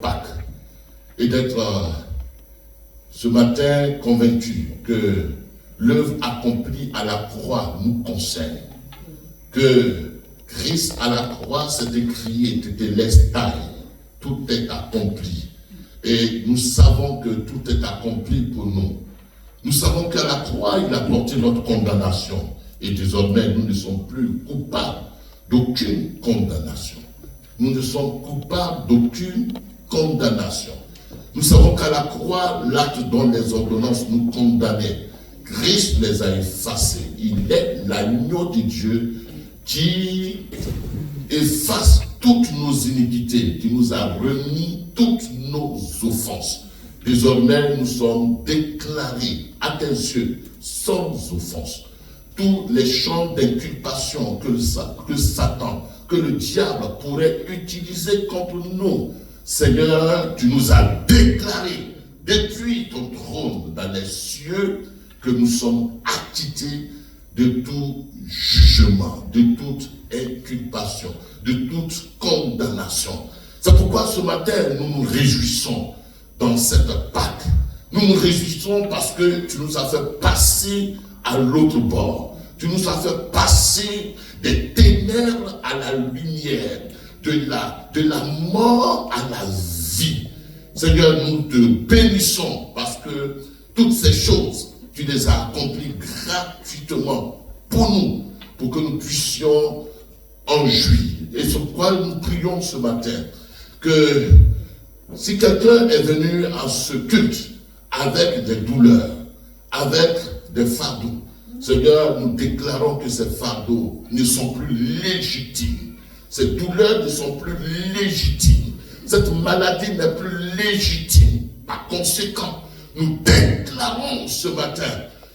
Pâques et d'être ce matin convaincu que l'œuvre accomplie à la croix nous concerne, que Christ à la croix s'est écrit et te laisse taille, tout est accompli. Et nous savons que tout est accompli pour nous. Nous savons qu'à la croix, il a porté notre condamnation. Et désormais, nous ne sommes plus coupables d'aucune condamnation. Nous ne sommes coupables d'aucune condamnation. Nous savons qu'à la croix, l'acte dont les ordonnances nous condamnaient, Christ les a effacés. Il est l'agneau de Dieu qui efface toutes nos iniquités, qui nous a remis toutes nos offenses. Désormais, nous sommes déclarés à tes yeux sans offense. Tous les champs d'inculpation que Satan, que le diable pourrait utiliser contre nous, Seigneur, tu nous as déclarés depuis ton trône dans les cieux que nous sommes acquittés de tout jugement, de toute inculpation, de toute condamnation. C'est pourquoi ce matin, nous nous réjouissons dans cette Pâque. Nous nous réjouissons parce que tu nous as fait passer à l'autre bord. Tu nous as fait passer des ténèbres à la lumière, de la mort à la vie. Seigneur, nous te bénissons parce que toutes ces choses, tu les as accomplies gratuitement pour nous, pour que nous puissions en jouir. Et sur quoi nous prions ce matin, que si quelqu'un est venu à ce culte avec des douleurs, avec des fardeaux, Seigneur, nous déclarons que ces fardeaux ne sont plus légitimes. Ces douleurs ne sont plus légitimes. Cette maladie n'est plus légitime. Par conséquent, nous déclarons ce matin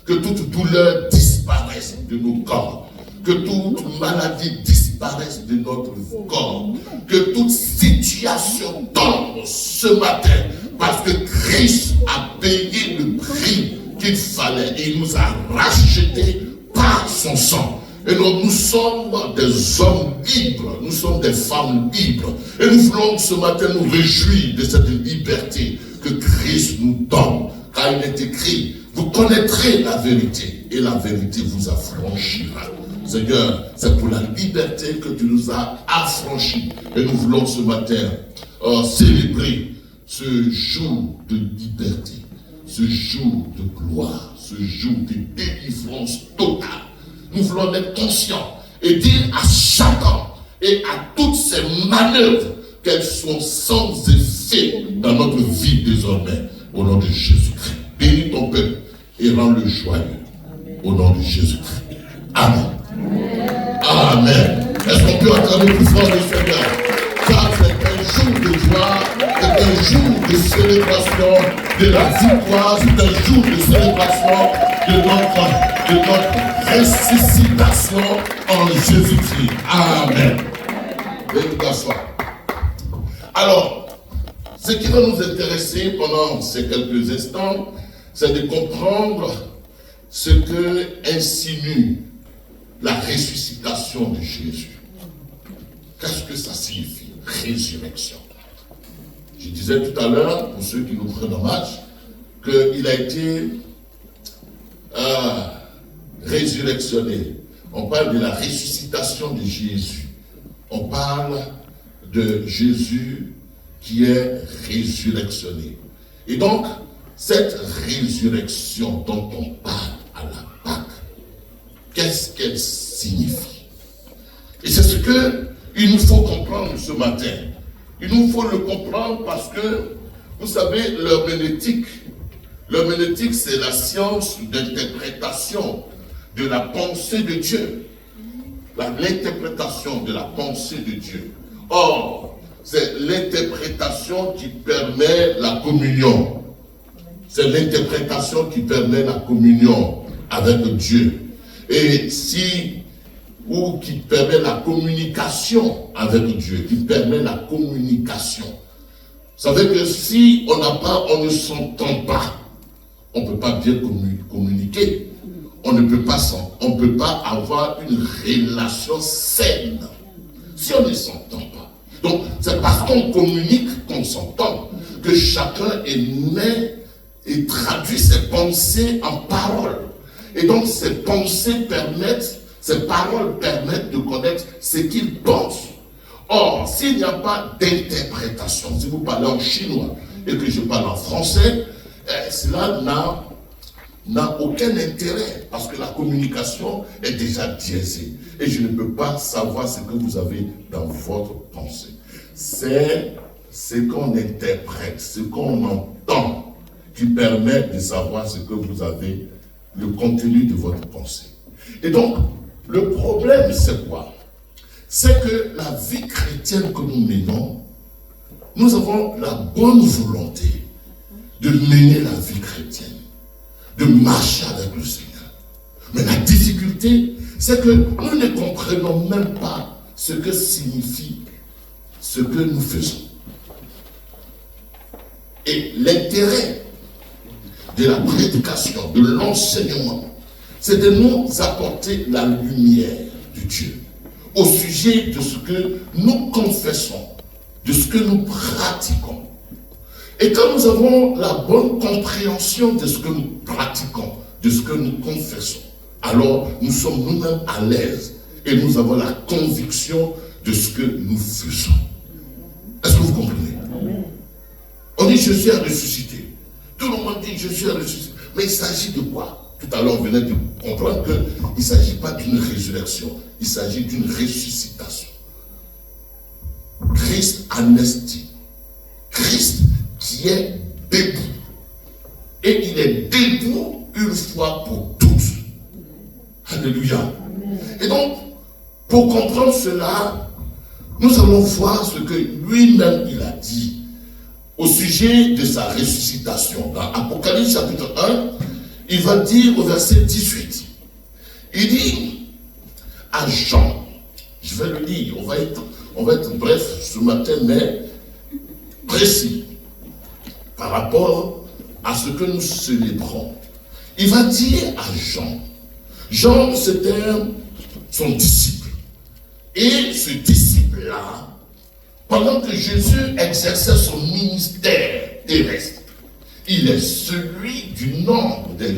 que toute douleur disparaisse de nos corps, que toute maladie disparaisse de notre corps, que toute situation tombe ce matin, parce que Christ a payé le prix qu'il fallait et il nous a rachetés par son sang. Et donc nous sommes des hommes libres, nous sommes des femmes libres. Et nous voulons ce matin nous réjouir de cette liberté que Christ nous donne. Car il est écrit, vous connaîtrez la vérité et la vérité vous affranchira. Seigneur, c'est pour la liberté que tu nous as affranchis. Et nous voulons ce matin célébrer ce jour de liberté, ce jour de gloire, ce jour de délivrance totale. Nous voulons être conscients et dire à Satan et à toutes ces manœuvres qu'elles sont sans effet dans notre vie désormais. Au nom de Jésus-Christ. Bénis ton peuple et rends-le joyeux. Au nom de Jésus-Christ. Amen. Amen. Est-ce qu'on peut acclamer plus fort le Seigneur? Car c'est un jour de joie, c'est un jour de célébration de la victoire, c'est un jour de célébration de notre ressuscitation en Jésus-Christ. Amen. Veuillez vous asseoir. Alors, ce qui va nous intéresser pendant ces quelques instants, c'est de comprendre ce que insinue la ressuscitation de Jésus. Qu'est-ce que ça signifie? Résurrection. Je disais tout à l'heure, pour ceux qui nous prennent en marche, qu'il a été résurrectionné. On parle de la ressuscitation de Jésus. On parle de Jésus qui est résurrectionné. Et donc, cette résurrection dont on parle à la Pâque, qu'est-ce qu'elle signifie? Et c'est ce qu'il nous faut comprendre ce matin. Il nous faut le comprendre parce que, vous savez, l'herméneutique, c'est la science d'interprétation de la pensée de Dieu. L'interprétation de la pensée de Dieu. Or, c'est l'interprétation qui permet la communion. C'est l'interprétation qui permet la communion avec Dieu. Et ou qui permet la communication avec Dieu, qui permet la communication. Vous savez que si on ne s'entend pas, on ne peut pas bien communiquer. On ne peut pas avoir une relation saine si on ne s'entend pas. Donc, c'est parce qu'on communique qu'on s'entend, que chacun est né et traduit ses pensées en paroles. Et donc, ces pensées permettent, ces paroles permettent de connaître ce qu'il pense. Or, s'il n'y a pas d'interprétation, si vous parlez en chinois et que je parle en français, cela n'a aucun intérêt parce que la communication est déjà biaisée et je ne peux pas savoir ce que vous avez dans votre pensée. C'est ce qu'on interprète, ce qu'on entend qui permet de savoir ce que vous avez, le contenu de votre pensée. Et donc, le problème c'est quoi? C'est que la vie chrétienne que nous menons, nous avons la bonne volonté de mener la vie chrétienne, de marcher avec le Seigneur. Mais la difficulté, c'est que nous ne comprenons même pas ce que signifie ce que nous faisons. Et l'intérêt de la prédication, de l'enseignement, c'est de nous apporter la lumière de Dieu au sujet de ce que nous confessons, de ce que nous pratiquons. Et quand nous avons la bonne compréhension de ce que nous pratiquons, de ce que nous confessons, alors nous sommes nous-mêmes à l'aise et nous avons la conviction de ce que nous faisons. Est-ce que vous comprenez? On dit je suis ressuscité. Tout le monde dit je suis ressuscité. Mais il s'agit de quoi? Tout à l'heure, on venait de comprendre qu'il ne s'agit pas d'une résurrection, il s'agit d'une ressuscitation. Christ anestie. Christ qui est debout. Et il est debout une fois pour toutes. Alléluia. Et donc, pour comprendre cela, nous allons voir ce que lui-même il a dit au sujet de sa ressuscitation. Dans Apocalypse chapitre 1, il va dire au verset 18, il dit à Jean, je vais le lire, on va être bref ce matin, mais précis, par rapport à ce que nous célébrons. Il va dire à Jean, Jean c'était son disciple, et ce disciple-là, pendant que Jésus exerçait son ministère terrestre, il est celui du nombre des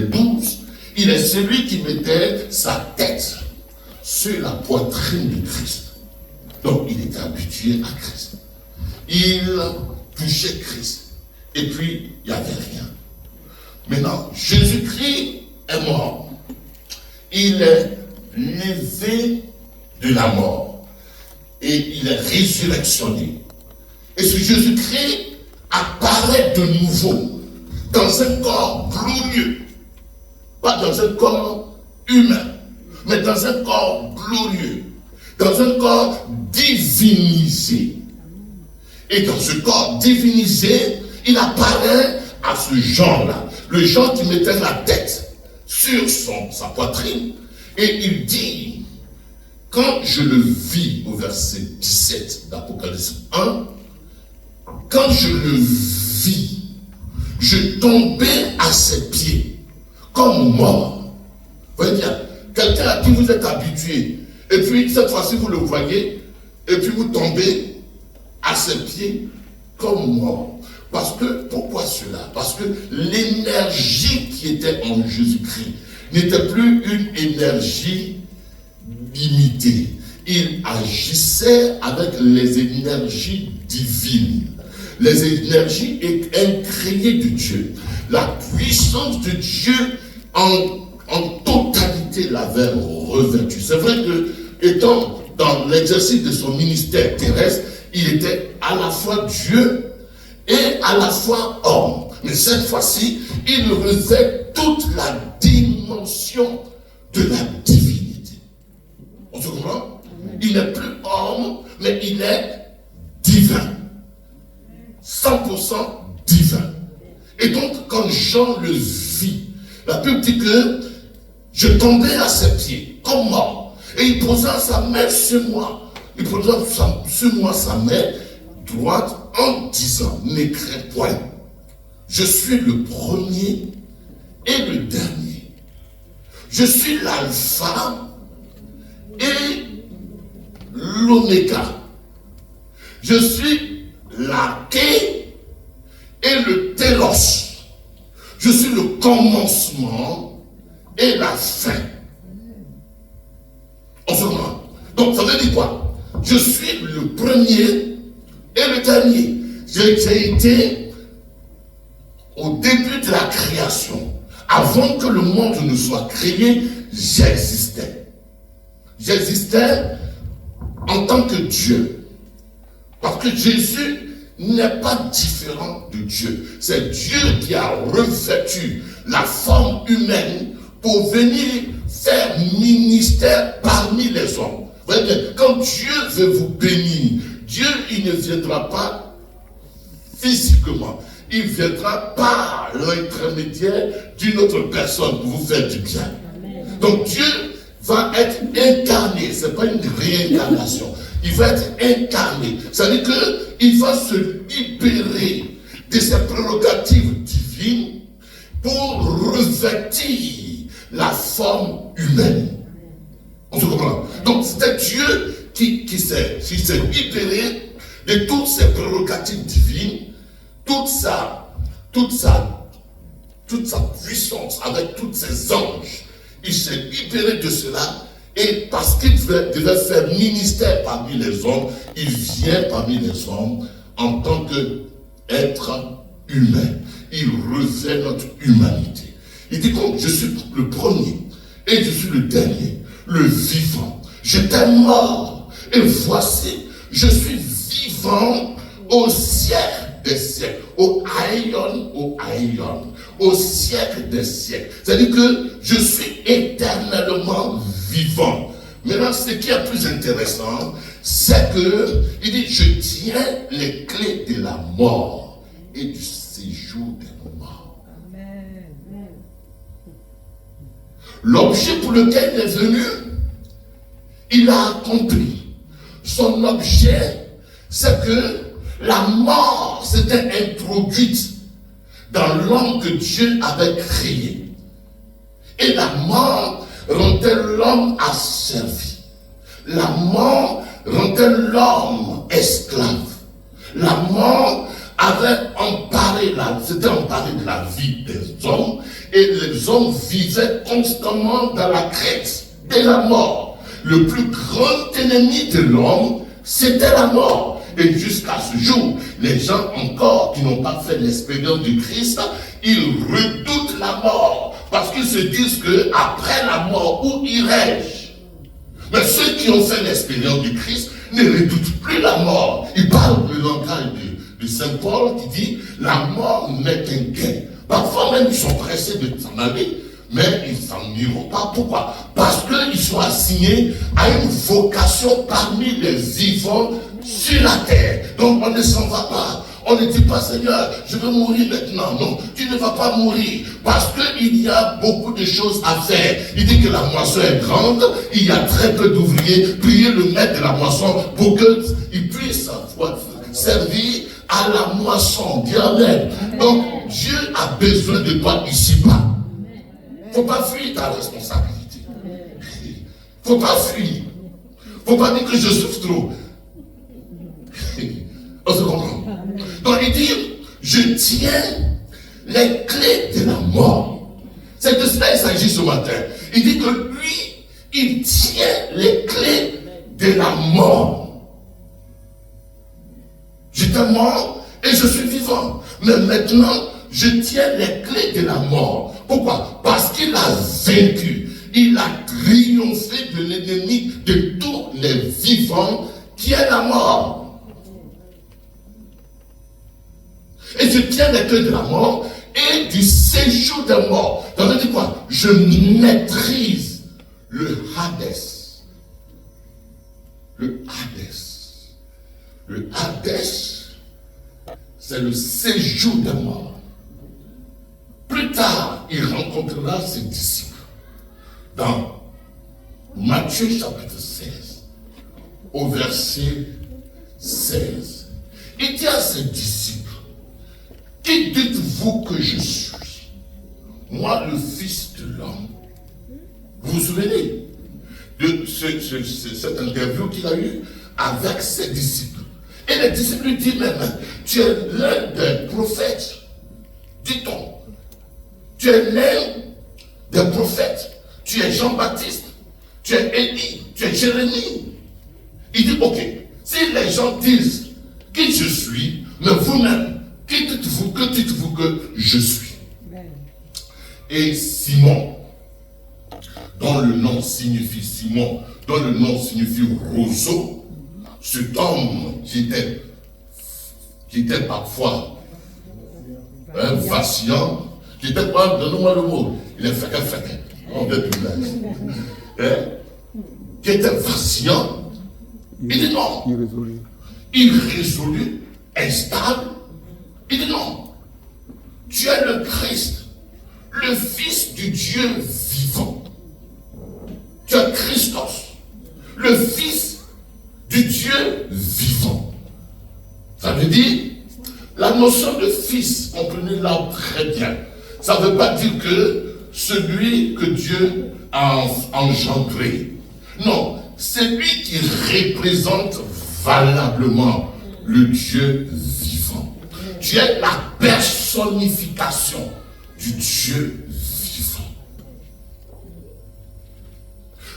12, il est celui qui mettait sa tête sur la poitrine de Christ. Donc il était habitué à Christ. Il touchait Christ. Et puis, il n'y avait rien. Maintenant, Jésus-Christ est mort. Il est levé de la mort. Et il est résurrectionné. Et ce Jésus-Christ apparaît de nouveau dans un corps glorieux. Pas dans un corps humain, mais dans un corps glorieux. Dans un corps divinisé. Et dans ce corps divinisé, il apparaît à ce Jean-là. Le Jean qui mettait la tête sur sa poitrine. Et il dit, quand je le vis au verset 17 d'Apocalypse 1, quand je le vis, je tombais à ses pieds, comme mort. Vous voyez bien, quelqu'un à qui vous êtes habitué, et puis cette fois-ci vous le voyez, et puis vous tombez à ses pieds comme mort. Parce que, pourquoi cela? Parce que l'énergie qui était en Jésus-Christ n'était plus une énergie limitée. Il agissait avec les énergies divines. Les énergies incréées de Dieu. La puissance de Dieu en totalité l'avait revêtu. C'est vrai que, étant dans l'exercice de son ministère terrestre, il était à la fois Dieu et à la fois homme. Mais cette fois-ci, il revêt toute la dimension de la divinité. On se comprend? Il n'est plus homme, mais il est divin. 100% divin. Et donc, quand Jean le vit, la Bible dit que je tombais à ses pieds, comme mort. Et il posa sa main sur moi. Il posa sur moi sa main droite en disant, ne crains point. Je suis le premier et le dernier. Je suis l'alpha et l'oméga. Je suis l'arché et le télos. Je suis le commencement et la fin. En ce moment. Donc ça veut dire quoi? Je suis le premier et le dernier. J'ai été au début de la création. Avant que le monde ne soit créé, j'existais. J'existais en tant que Dieu. Parce que Jésus n'est pas différent de Dieu. C'est Dieu qui a revêtu la forme humaine pour venir faire ministère parmi les hommes. Vous voyez bien, quand Dieu veut vous bénir, Dieu, il ne viendra pas physiquement. Il viendra par l'intermédiaire d'une autre personne pour vous faire du bien. Donc Dieu va être incarné, ce n'est pas une réincarnation. Il va être incarné. C'est-à-dire qu'il va se libérer de ses prérogatives divines pour revêtir la forme humaine. On se comprend? Donc c'était Dieu qui s'est libéré de toutes ses prérogatives divines, toute sa puissance avec tous ses anges. Il s'est libéré de cela. Et parce qu'il devait faire ministère parmi les hommes, il vient parmi les hommes en tant qu'être humain. Il revêt notre humanité. Il dit que je suis le premier et je suis le dernier, le vivant. J'étais mort et voici, je suis vivant au siècle des siècles, au aïon, au siècle des siècles. C'est-à-dire que je suis éternellement vivant. Maintenant, ce qui est plus intéressant, c'est que il dit, je tiens les clés de la mort et du séjour des morts. Amen. L'objet pour lequel il est venu, il a accompli. Son objet, c'est que la mort s'était introduite dans l'homme que Dieu avait créé. Et la mort rendait l'homme asservi. La mort rendait l'homme esclave. La mort avait s'était emparé de la vie des hommes, et les hommes vivaient constamment dans la crainte de la mort. Le plus grand ennemi de l'homme, c'était la mort. Et jusqu'à ce jour, les gens encore qui n'ont pas fait l'expérience du Christ, ils redoutent la mort. Parce qu'ils se disent qu'après la mort, où irai-je? Mais ceux qui ont fait l'expérience du Christ ne redoutent plus la mort. Ils parlent le langage de Saint Paul qui dit la mort n'est qu'un gain. Parfois même ils sont pressés de s'en aller, mais ils s'en iront pas. Pourquoi? Parce qu'ils sont assignés à une vocation parmi les vivants sur la terre. Donc on ne s'en va pas. On ne dit pas, Seigneur, je veux mourir maintenant. Non, tu ne vas pas mourir. Parce qu'il y a beaucoup de choses à faire. Il dit que la moisson est grande. Il y a très peu d'ouvriers. Priez le maître de la moisson pour qu'il puisse servir à la moisson. Dis Amen. Donc, Dieu a besoin de toi ici-bas. Il ne faut pas fuir ta responsabilité. Il ne faut pas fuir. Il ne faut pas dire que je souffre trop. On se comprend. Donc il dit, je tiens les clés de la mort. C'est de cela qu'il s'agit ce matin. Il dit que lui, il tient les clés de la mort. J'étais mort et je suis vivant. Mais maintenant, je tiens les clés de la mort. Pourquoi? Parce qu'il a vaincu. Il a triomphé de l'ennemi de tous les vivants qui est la mort. Et je tiens les clés de la mort et du séjour des morts. Ça veut dire quoi? Je maîtrise le Hadès. Le Hadès. Le Hadès, c'est le séjour des morts. Plus tard, il rencontrera ses disciples. Dans Matthieu chapitre 16, au verset 16, il dit à ses disciples, qui dites-vous que je suis? Moi, le Fils de l'homme. Vous vous souvenez de cette interview qu'il a eue avec ses disciples? Et les disciples lui disent même, tu es l'un des prophètes, dit-on. Tu es l'un des prophètes. Tu es Jean-Baptiste, tu es Élie, tu es Jérémie. Il dit, ok, si les gens disent qui je suis, mais vous-même, que dites-vous que je suis? Et Simon, dont le nom signifie Simon, dont le nom signifie roseau, cet homme qui était parfois vacillant, qui était pas, donnez-moi le mot, il est fait, on veut plus là, qui était vacillant, il dit non, irrésolu, instable, il dit non, tu es le Christ, le Fils du Dieu vivant. Tu es Christos, le Fils du Dieu vivant. Ça veut dire, la notion de fils, comprenez-la très bien. Ça ne veut pas dire que celui que Dieu a engendré. Non, c'est lui qui représente valablement le Dieu vivant. Tu es la personnification du Dieu vivant.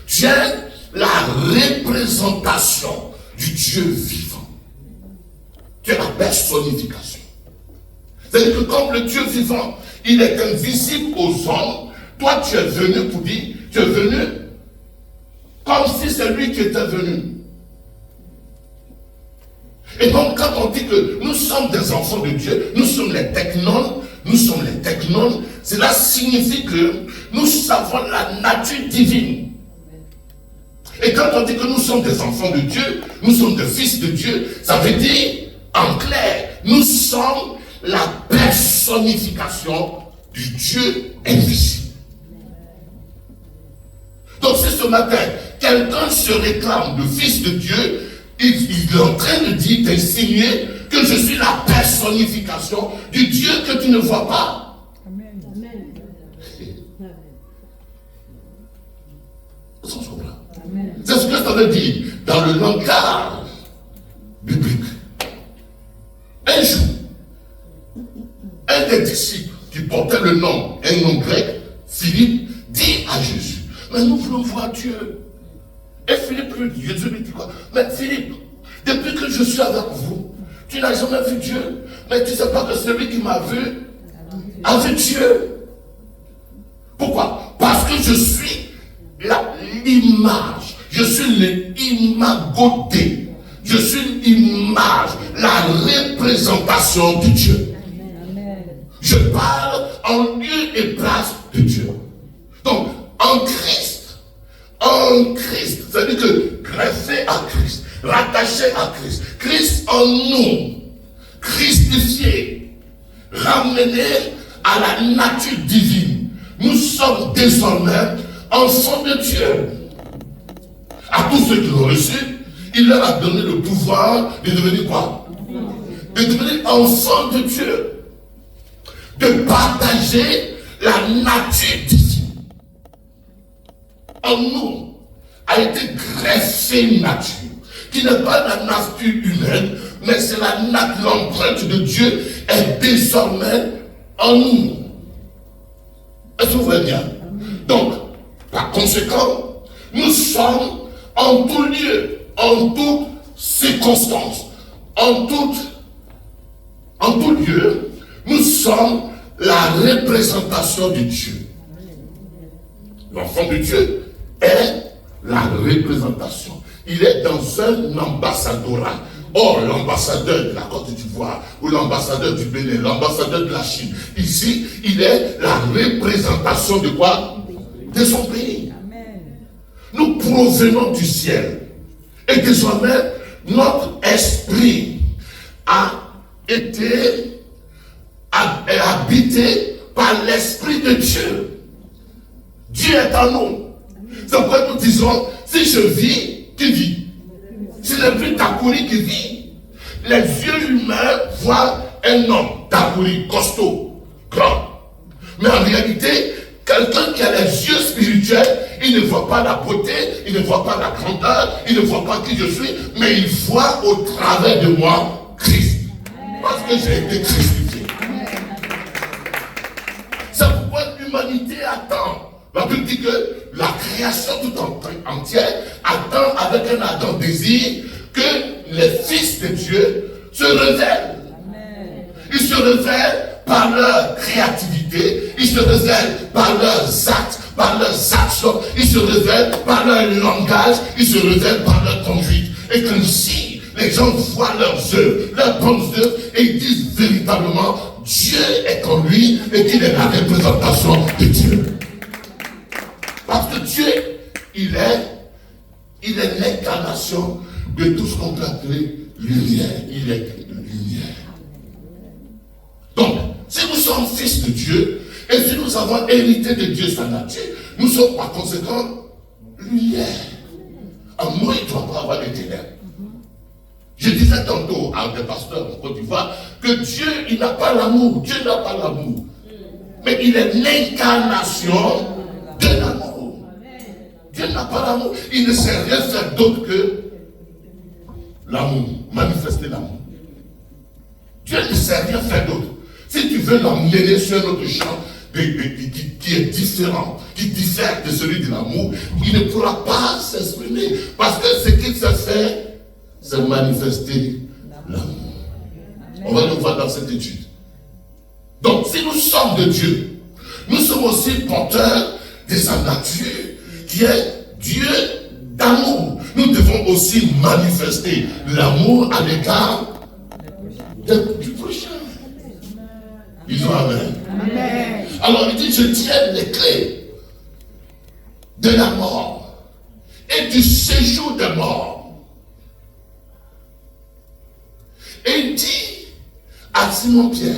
Tu es la représentation du Dieu vivant. Tu es la personnification. C'est-à-dire que comme le Dieu vivant, il est invisible aux hommes, toi tu es venu pour dire, tu es venu comme si c'est lui qui était venu. Et donc quand on dit que nous sommes des enfants de Dieu, nous sommes les technones, cela signifie que nous savons la nature divine. Et quand on dit que nous sommes des enfants de Dieu, nous sommes des fils de Dieu, ça veut dire, en clair, nous sommes la personnification du Dieu invisible. Donc si ce matin, quelqu'un se réclame de fils de Dieu, il est en train de dire, d'insinuer que je suis la personnification du Dieu que tu ne vois pas. Amen. C'est ce que ça veut dire dans le langage biblique. Un jour, un des disciples qui portait un nom grec, Philippe, dit à Jésus, mais nous voulons voir Dieu. Et Philippe lui dit, Jésus lui dit quoi? Mais Philippe, depuis que je suis avec vous, tu n'as jamais vu Dieu, mais tu ne sais pas que celui qui m'a vu a vu Dieu. Pourquoi? Parce que je suis l'image, je suis l'imago Dei, je suis l'image, la représentation de Dieu. Amen. Je parle en lieu et place de Dieu. Donc, en Christ, c'est-à-dire que greffé à Christ, rattaché à Christ, Christ en nous, christifié, ramené à la nature divine. Nous sommes désormais enfants de Dieu. À tous ceux qui l'ont reçu, il leur a donné le pouvoir de devenir quoi? De devenir enfants de Dieu. De partager la nature divine. En nous a été greffée une nature qui n'est pas la nature humaine, mais c'est l'empreinte de Dieu est désormais en nous. Est-ce que vous voyez bien? Donc, par conséquent, nous sommes en tout lieu, en toute circonstance, en tout lieu, nous sommes la représentation de Dieu. L'enfant de Dieu est la représentation. Il est dans un ambassadorat. Or, l'ambassadeur de la Côte d'Ivoire, ou l'ambassadeur du Bénin, l'ambassadeur de la Chine, ici, il est la représentation de quoi? De son pays. Amen. Nous provenons du ciel. Et désormais, notre esprit a été habité par l'Esprit de Dieu. Dieu est en nous. C'est pourquoi nous disons, si je vis, qui vit? Ce n'est plus Takouri qui vit. Les yeux humains voient un homme, Takouri, costaud, grand. Mais en réalité, quelqu'un qui a les yeux spirituels, il ne voit pas la beauté, il ne voit pas la grandeur, il ne voit pas qui je suis, mais il voit au travers de moi Christ. Parce que j'ai été crucifié. C'est pourquoi l'humanité attend. La Bible dit que la création tout entière attend avec un ardent désir que les fils de Dieu se révèlent. Ils se révèlent par leur créativité, ils se révèlent par leurs actes, par leurs actions, ils se révèlent par leur langage, ils se révèlent par leur conduite. Et qu'ainsi, les gens voient leurs œuvres, leurs bonnes œuvres, et ils disent véritablement, Dieu est en lui et qu'il est la représentation de Dieu. Parce que Dieu, il est l'incarnation de tout ce qu'on peut appeler lumière. Il est lumière. Donc, si nous sommes fils de Dieu, et si nous avons hérité de Dieu sa nature, nous sommes par conséquent lumière. En moi, il ne doit pas avoir des ténèbres. Je disais tantôt à des pasteurs en Côte d'Ivoire que Dieu, il n'a pas l'amour. Dieu n'a pas l'amour. Mais il est l'incarnation de l'amour. Dieu n'a pas l'amour. Il ne sait rien faire d'autre que l'amour, manifester l'amour. Dieu ne sait rien faire d'autre. Si tu veux l'emmener sur un autre champ qui est différent, qui diffère de celui de l'amour, il ne pourra pas s'exprimer. Parce que ce qu'il sait faire, c'est manifester l'amour. On va le voir dans cette étude. Donc, si nous sommes de Dieu, nous sommes aussi porteurs de sa nature, qui est Dieu d'amour. Nous devons aussi manifester l'amour à l'égard du prochain. Disons Amen. Amen. Alors, il dit, je tiens les clés de la mort et du séjour des morts. Et il dit à Simon-Pierre,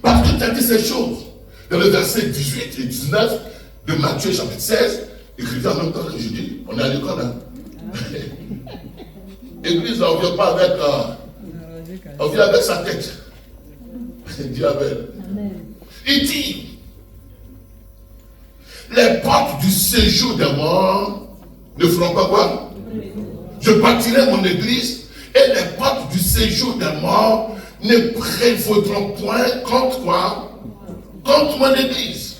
parce que tu as dit ces choses, dans le verset 18 et 19 de Matthieu chapitre 16, écrivez en même temps que je dis, on est à l'école, hein? Église, on ne vient pas avec, on vient avec sa tête. Dis Amen. Il dit, les portes du séjour des morts ne feront pas quoi? Je bâtirai mon église et les portes du séjour des morts ne prévaudront point contre quoi? Contre mon église.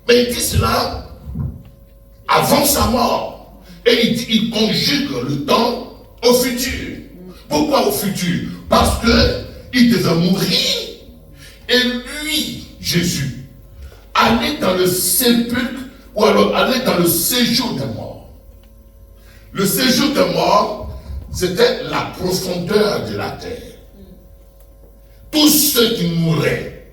Mais il dit cela avant sa mort. Et il conjugue le temps au futur. Pourquoi au futur? Parce que il devait mourir et lui, Jésus, aller dans le sépulcre ou alors aller dans le séjour des morts. Le séjour des morts, c'était la profondeur de la terre. Tous ceux qui mouraient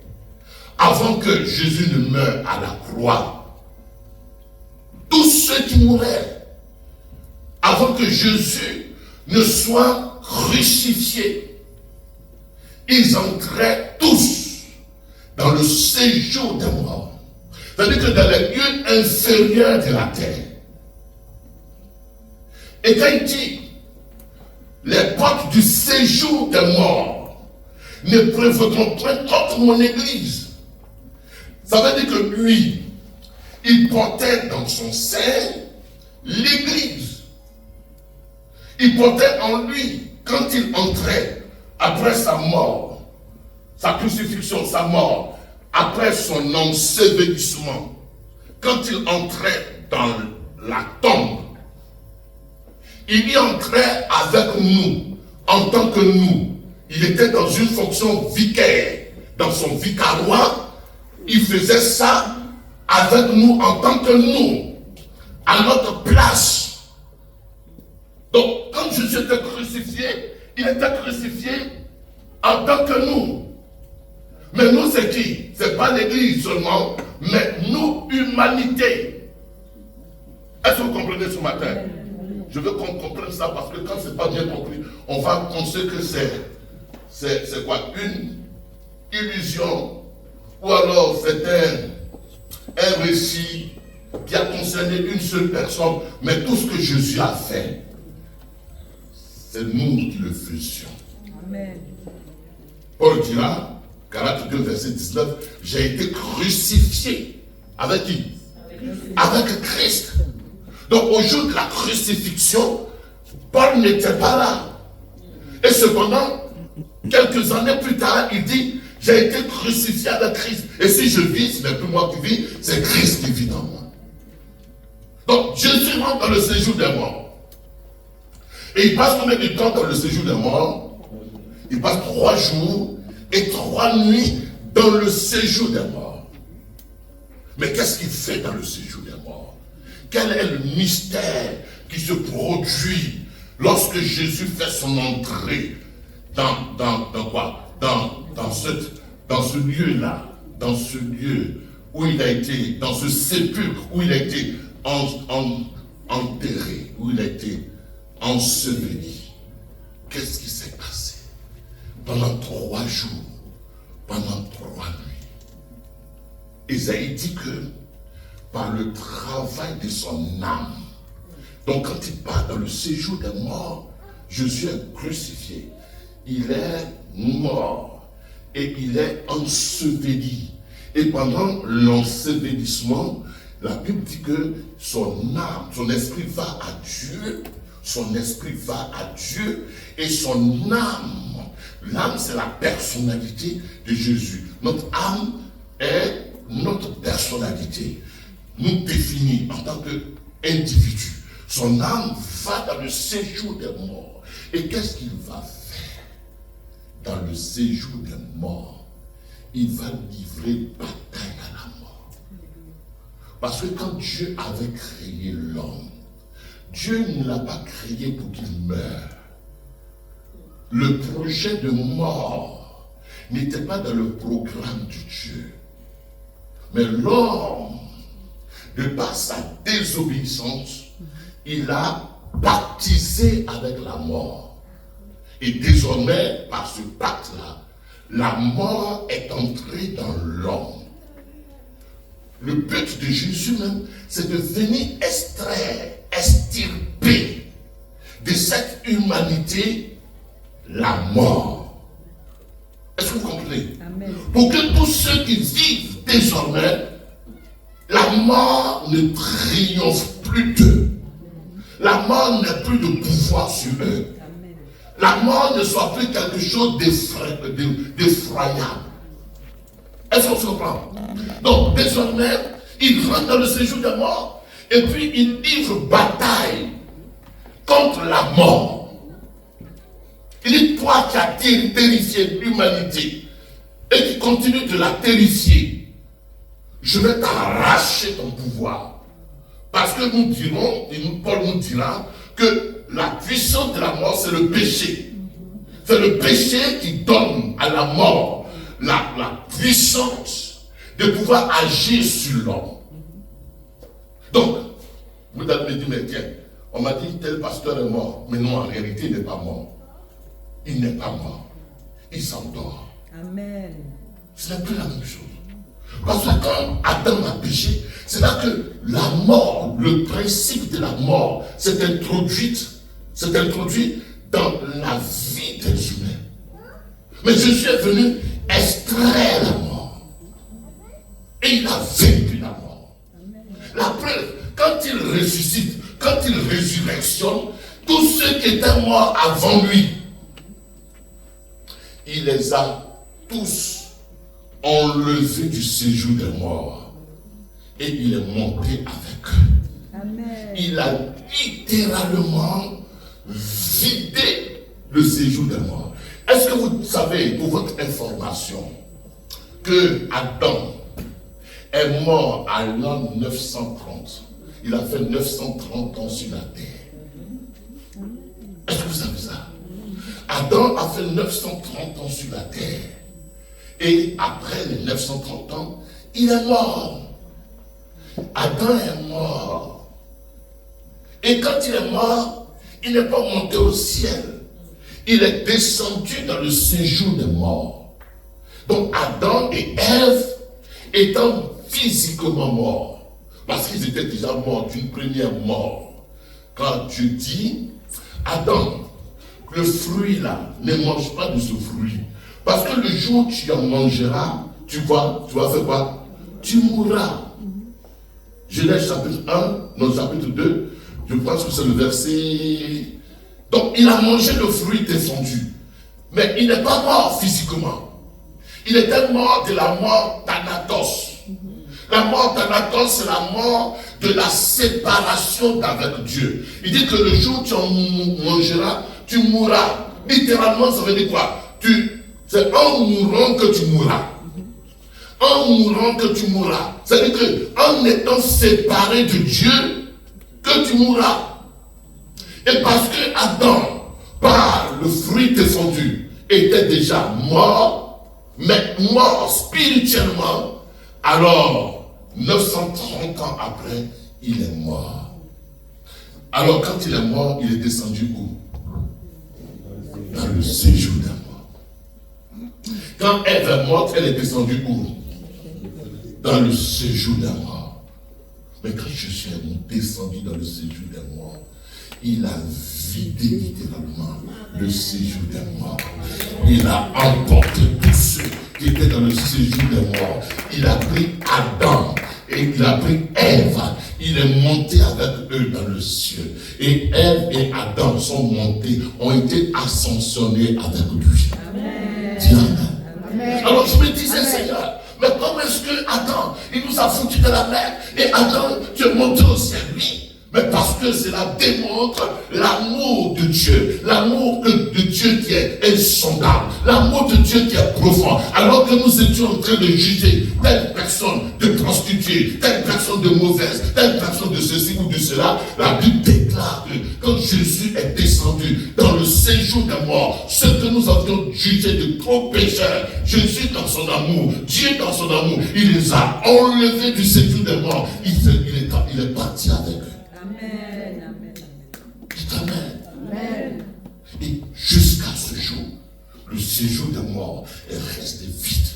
avant que Jésus ne meure à la croix, tous ceux qui mouraient avant que Jésus ne soit crucifié, ils entraient tous dans le séjour des morts. C'est-à-dire que dans les lieux inférieurs de la terre. Et quand il dit, les portes du séjour des morts ne prévaudront point contre mon église. Ça veut dire que lui, il portait dans son sein l'église. Il portait en lui, quand il entrait, après sa mort, sa crucifixion, sa mort, après son ensevelissement, quand il entrait dans la tombe, il y entrait avec nous, en tant que nous. Il était dans une fonction vicaire. Dans son vicariat, il faisait ça avec nous en tant que nous, à notre place. Donc, quand Jésus était crucifié, il était crucifié en tant que nous. Mais nous, c'est qui? C'est pas l'église seulement, mais nous, humanité. Est-ce que vous comprenez ce matin? Je veux qu'on comprenne ça parce que quand c'est pas bien compris, on va penser que c'est quoi? Une illusion ou alors c'est un récit qui a concerné une seule personne, mais tout ce que Jésus a fait, c'est nous qui le faisions. Amen. Paul dira, Galates 2, verset 19, j'ai été crucifié. Avec qui? Avec Christ. Donc au jour de la crucifixion, Paul n'était pas là. Et cependant, quelques années plus tard, il dit, j'ai été crucifié avec Christ. Et si je vis, ce n'est plus moi qui vis, c'est Christ qui vit dans moi. Donc Jésus rentre dans le séjour des morts. Et il passe combien de temps dans le séjour des morts? Il passe 3 jours et 3 nuits dans le séjour des morts. Mais qu'est-ce qu'il fait dans le séjour des morts? Quel est le mystère qui se produit lorsque Jésus fait son entrée dans quoi? Dans ce lieu-là, dans ce lieu où il a été, dans ce sépulcre où il a été enterré, où il a été enseveli. Qu'est-ce qui s'est passé? Pendant 3 jours, pendant 3 nuits. Isaïe dit que par le travail de son âme, donc quand il part dans le séjour des morts, Jésus est crucifié, il est mort et il est enseveli. Et pendant l'ensevelissement, la Bible dit que son âme, son esprit va à Dieu, son esprit va à Dieu et son âme, l'âme c'est la personnalité de Jésus. Notre âme est notre personnalité, nous définit en tant qu'individu. Son âme va dans le séjour des morts. Et qu'est-ce qu'il va faire dans le séjour des morts? Il va livrer bataille à la mort. Parce que quand Dieu avait créé l'homme, Dieu ne l'a pas créé pour qu'il meure. Le projet de mort n'était pas dans le programme de Dieu. Mais l'homme, de par sa désobéissance, il a baptisé avec la mort. Et désormais, par ce pacte-là, la mort est entrée dans l'homme. Le but de Jésus même, c'est de venir extirper de cette humanité la mort. Est-ce que vous comprenez? Amen. Pour que tous ceux qui vivent désormais, la mort ne triomphe plus d'eux. La mort n'a plus de pouvoir sur eux. Amen. La mort ne soit plus quelque chose d'effroyable. Est-ce qu'on se comprend? Donc désormais, il rentre dans le séjour des morts et puis il livre bataille contre la mort. Il dit, toi qui as terrifié l'humanité et qui continue de la terrifier, je vais t'arracher ton pouvoir. Parce que nous dirons, et Paul nous dira, que la puissance de la mort, c'est le péché. C'est le péché qui donne à la mort la puissance de pouvoir agir sur l'homme. Donc, vous allez me dire, mais tiens, on m'a dit tel pasteur est mort. Mais non, en réalité, il n'est pas mort. Il n'est pas mort. Il s'endort. Amen. Ce n'est plus la même chose. Parce que quand Adam a péché, c'est là que la mort, le principe de la mort, s'est introduit dans la vie des humains. Mais Jésus est venu extraire la mort. Et il a vaincu la mort. La preuve, quand il ressuscite, quand il résurrectionne, tous ceux qui étaient morts avant lui, il les a tous enlevés du séjour des morts. Et il est monté avec eux. Amen. Il a littéralement vidé le séjour des morts. Est-ce que vous savez, pour votre information, que Adam est mort à l'an 930. Il a fait 930 ans sur la terre. Est-ce que vous savez ça? Adam a fait 930 ans sur la terre. Et après les 930 ans, il est mort. Adam est mort. Et quand il est mort, il n'est pas monté au ciel. Il est descendu dans le séjour des morts. Donc Adam et Ève étant physiquement morts, parce qu'ils étaient déjà morts d'une première mort. Quand Dieu dit, Adam, le fruit là, ne mange pas de ce fruit. Parce que le jour où tu en mangeras, tu vas faire quoi? Tu mourras. Genèse chapitre 1, non, chapitre 2, je pense que c'est le verset. Donc, il a mangé le fruit défendu. Mais il n'est pas mort physiquement. Il était mort de la mort d'Anatos. La mort d'Anatos, c'est la mort de la séparation d'avec Dieu. Il dit que le jour où tu en mangeras, tu mourras. Littéralement, ça veut dire quoi? C'est en mourant que tu mourras. En mourant que tu mourras. C'est-à-dire qu'en étant séparé de Dieu, que tu mourras. Et parce que Adam, par le fruit défendu, était déjà mort, mais mort spirituellement, alors 930 ans après, il est mort. Alors quand il est mort, il est descendu où? Dans le séjour des morts. Quand Ève est morte, elle est descendue où? Dans le séjour des morts. Mais quand Jésus est descendu dans le séjour des morts, il a vidé littéralement le séjour des morts. Il a emporté tous ceux qui étaient dans le séjour des morts. Il a pris Adam et il a pris Ève. Il est monté avec eux dans le ciel. Et Ève et Adam sont montés, ont été ascensionnés avec lui. Amen. Dis amen. Alors je me disais, Seigneur, mais comment est-ce que Adam, il nous a foutu de la mer et Adam, tu es monté au ciel, lui? Mais parce que cela démontre l'amour de Dieu, l'amour de Dieu qui est insondable, l'amour de Dieu qui est profond. Alors que nous étions en train de juger telle personne de prostituée, telle personne de mauvaise, telle personne de ceci ou de cela, la Bible déclare que quand Jésus est descendu dans le séjour des morts, ce que nous avions jugé de trop pécheurs, Jésus dans son amour, Dieu dans son amour, il les a enlevés du séjour des morts. Il est parti avec eux. Amen. Amen. Amen. Et jusqu'à ce jour, le séjour des morts est resté vide.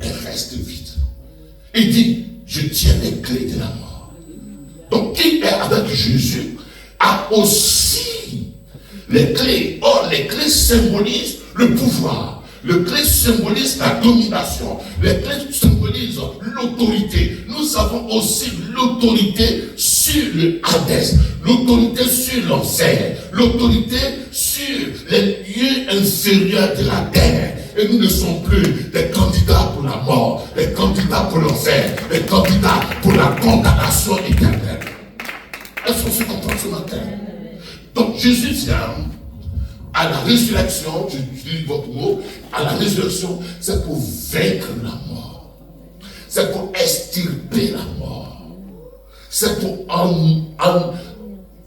Elle reste vide. Il dit, je tiens les clés de la mort. Donc, qui est avec Jésus a aussi les clés. Or, les clés symbolisent le pouvoir. Le clé symbolise la domination. Les clés symbolisent l'autorité. Nous avons aussi l'autorité sur le Hadès, l'autorité sur l'enfer, l'autorité sur les lieux inférieurs de la terre. Et nous ne sommes plus des candidats pour la mort, des candidats pour l'enfer, des candidats pour la condamnation éternelle. Est-ce qu'on se comprend ce matin? Donc Jésus vient à la résurrection, je dis votre mot, à la résurrection, c'est pour vaincre la mort. C'est pour extirper la mort. C'est pour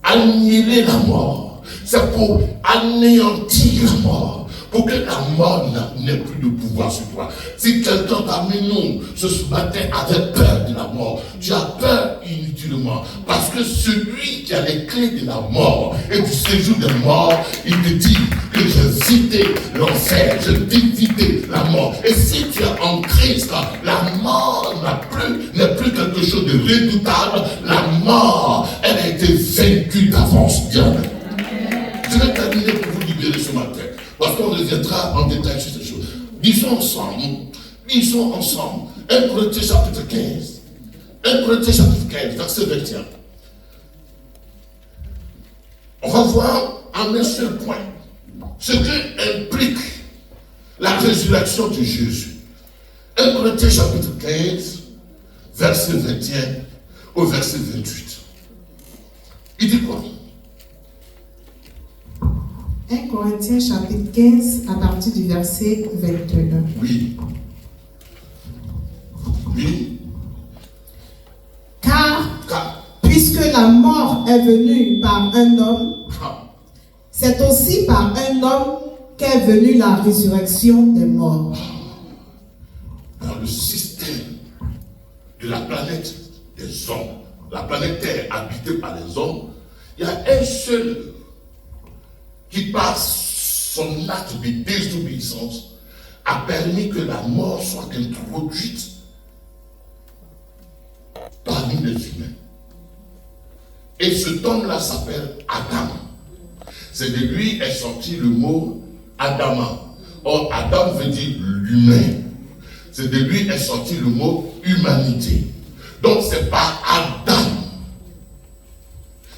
annihiler la mort. C'est pour anéantir la mort. Pour que la mort n'ait plus de pouvoir sur toi. Si quelqu'un parmi nous, ce matin, avait peur de la mort, tu as peur inutilement. Parce que celui qui a les clés de la mort et du séjour des morts, il te dit que j'ai vidé l'enfer, j'ai vidé la mort. Et si tu es en Christ, la mort n'est plus quelque chose de redoutable. La mort, elle a été vaincue d'avance. Bien. Je vais terminer pour vous libérer ce matin. Parce qu'on reviendra en détail sur ces choses. Lisons ensemble 1 Corinthiens chapitre 15. 1 Corinthiens chapitre 15, verset 21. On va voir en un seul point ce que implique la résurrection de Jésus. 1 Corinthiens chapitre 15, verset 21 au verset 28. Il dit quoi? 1 Corinthiens chapitre 15 à partir du verset 21. Oui. Oui. Car puisque la mort est venue par un homme, c'est aussi par un homme qu'est venue la résurrection des morts. Dans le système de la planète des hommes, la planète Terre habitée par les hommes, il y a un seul qui par son acte de désobéissance a permis que la mort soit introduite parmi les humains. Et cet homme-là s'appelle Adam. C'est de lui est sorti le mot Adama. Or, Adam veut dire l'humain. C'est de lui est sorti le mot humanité. Donc c'est par Adam.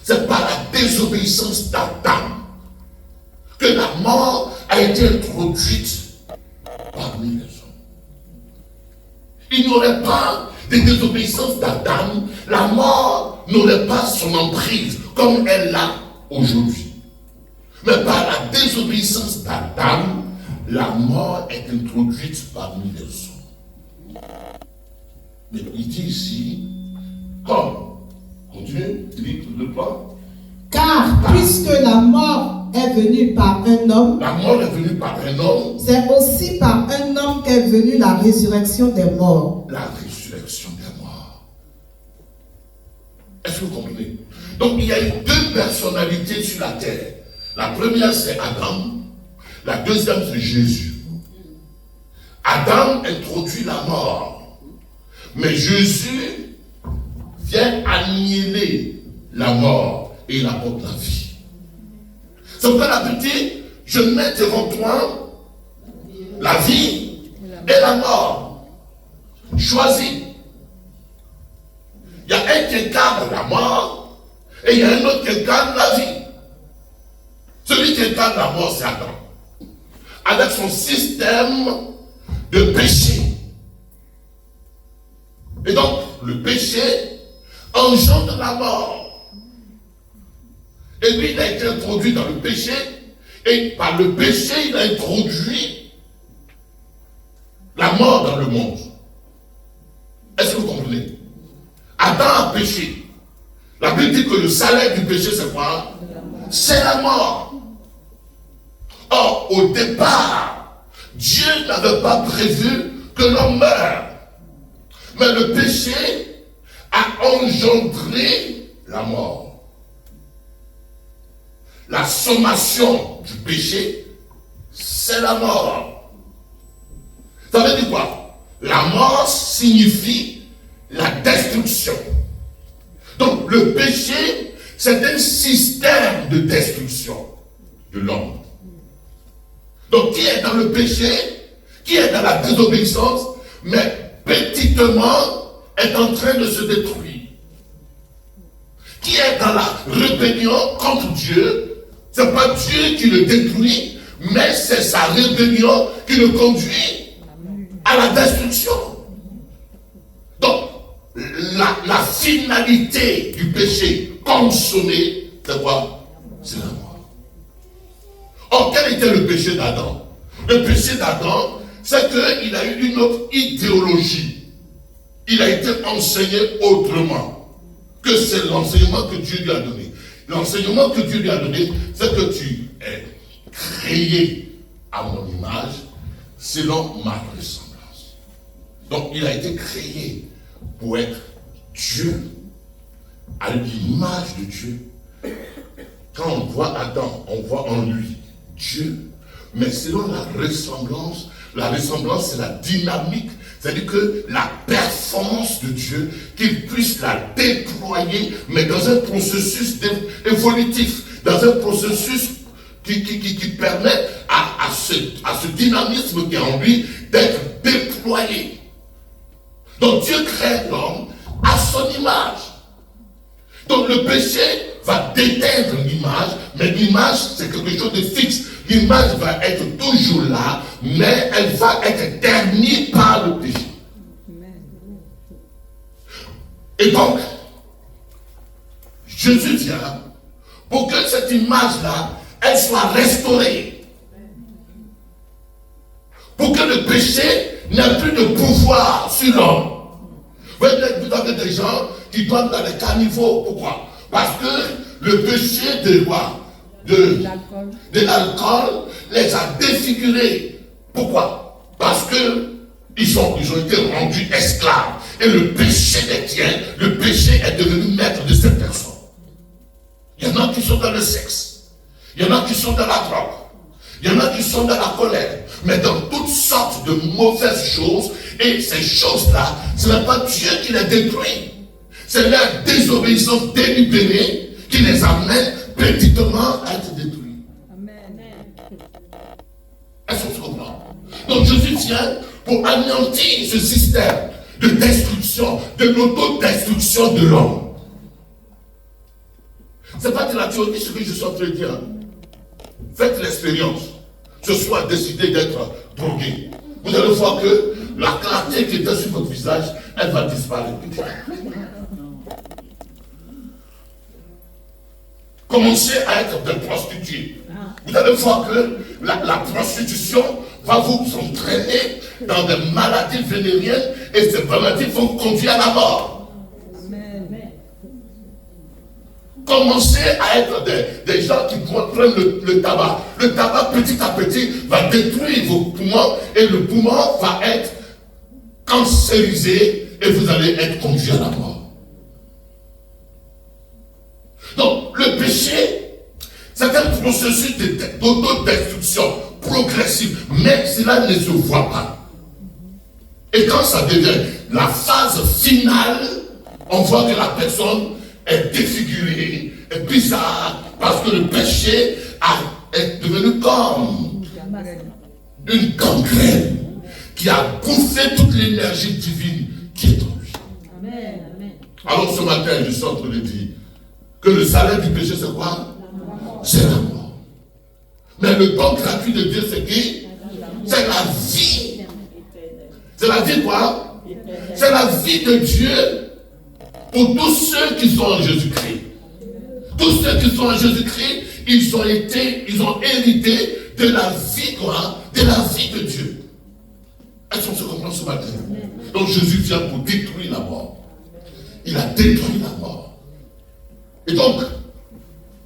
C'est par la désobéissance d'Adam que la mort a été introduite parmi les hommes. Il n'y aurait pas de désobéissance d'Adam, la mort n'aurait pas son emprise comme elle l'a aujourd'hui. Mais par la désobéissance d'Adam, la mort est introduite parmi les hommes. Mais il dit ici, comme, continue, il dit le plan. Car puisque la mort est venue par un homme, La mort est venue par un homme, c'est aussi par un homme qu'est venue la résurrection des morts. la résurrection des morts. Est-ce que vous comprenez? Donc il y a eu deux personnalités sur la terre. La première c'est Adam, la deuxième c'est Jésus. Adam introduit la mort, mais Jésus vient annihiler la mort et il apporte la vie. C'est pourquoi la vérité, je mets devant toi la vie et la mort. Choisis. Il y a un qui incarne la mort et il y a un autre qui incarne la vie. Celui qui incarne la mort, c'est Adam. Avec son système de péché. Et donc, le péché engendre la mort. Et lui, il a été introduit dans le péché. Et par le péché, il a introduit la mort dans le monde. Est-ce que vous comprenez? Adam a péché. La Bible dit que le salaire du péché, c'est quoi? C'est la mort. Or, au départ, Dieu n'avait pas prévu que l'homme meure. Mais le péché a engendré la mort. La sommation du péché, c'est la mort. Ça veut dire quoi? La mort signifie la destruction. Donc le péché, c'est un système de destruction de l'homme. Donc qui est dans le péché, qui est dans la désobéissance, mais petitement est en train de se détruire. Qui est dans la rébellion contre Dieu, c'est pas Dieu qui le détruit, mais c'est sa rébellion qui le conduit à la destruction. Donc, la finalité du péché consommé, c'est quoi? C'est la mort. Or, quel était le péché d'Adam? Le péché d'Adam, c'est qu'il a eu une autre idéologie. Il a été enseigné autrement que c'est l'enseignement que Dieu lui a donné. L'enseignement que Dieu lui a donné, c'est que tu es créé à mon image, selon ma ressemblance. Donc, il a été créé pour être Dieu, à l'image de Dieu. Quand on voit Adam, on voit en lui Dieu, mais selon la ressemblance c'est la dynamique, c'est-à-dire que la performance de Dieu, qu'il puisse la déployer, mais dans un processus évolutif, dans un processus qui permet à ce dynamisme qui est en lui d'être déployé. Donc Dieu crée l'homme à son image. Donc le péché va déteindre l'image, mais l'image c'est quelque chose de fixe. L'image va être toujours là, mais elle va être ternie par le péché. Et donc, Jésus vient pour que cette image-là, elle soit restaurée. Pour que le péché n'ait plus de pouvoir sur l'homme. Vous avez des gens qui tombent dans les caniveaux. Pourquoi? Parce que le péché de quoi? De l'alcool les a défigurés. Pourquoi? Parce que ils ont été rendus esclaves. Et le péché les tient. Le péché est devenu maître de cette personne. Il y en a qui sont dans le sexe. Il y en a qui sont dans la drogue. Il y en a qui sont dans la colère. Mais dans toutes sortes de mauvaises choses. Et ces choses-là, ce n'est pas Dieu qui les détruit. C'est leur désobéissance délibérée qui les amène petitement à être détruits. Amen. Est-ce qu'on se comprend? Donc Jésus vient pour anéantir ce système de destruction, de l'autodestruction de l'homme. Ce n'est pas de la théorie ce que je suis en train de dire. Faites l'expérience. Ce soir, décidez d'être drogué. Vous allez voir que la clarté qui était sur votre visage, elle va disparaître. Commencez à être des prostituées. Vous allez voir que la prostitution va vous entraîner dans des maladies vénériennes et ces maladies vont conduire à la mort. Amen. Commencez à être des gens qui prennent le tabac. Le tabac, petit à petit, va détruire vos poumons et le poumon va être cancérisé et vous allez être conduit à la mort. Donc, le péché, c'est un processus d'autodestruction progressive, mais cela ne se voit pas. Et quand ça devient la phase finale, on voit que la personne est défigurée, est bizarre, parce que le péché est devenu comme une gangrène qui a bouffé toute l'énergie divine qui est en lui. Amen. Alors ce matin, je suis en train de dire que le salaire du péché, c'est quoi? C'est la mort. Mais le don gratuit de Dieu, c'est qui? C'est la vie. C'est la vie quoi? C'est la vie de Dieu pour tous ceux qui sont en Jésus-Christ. Tous ceux qui sont en Jésus-Christ, ils ont hérité de la vie quoi? De la vie de Dieu. Est-ce qu'on se comprend ce matin? Donc Jésus vient pour détruire la mort. Il a détruit la mort. Et donc,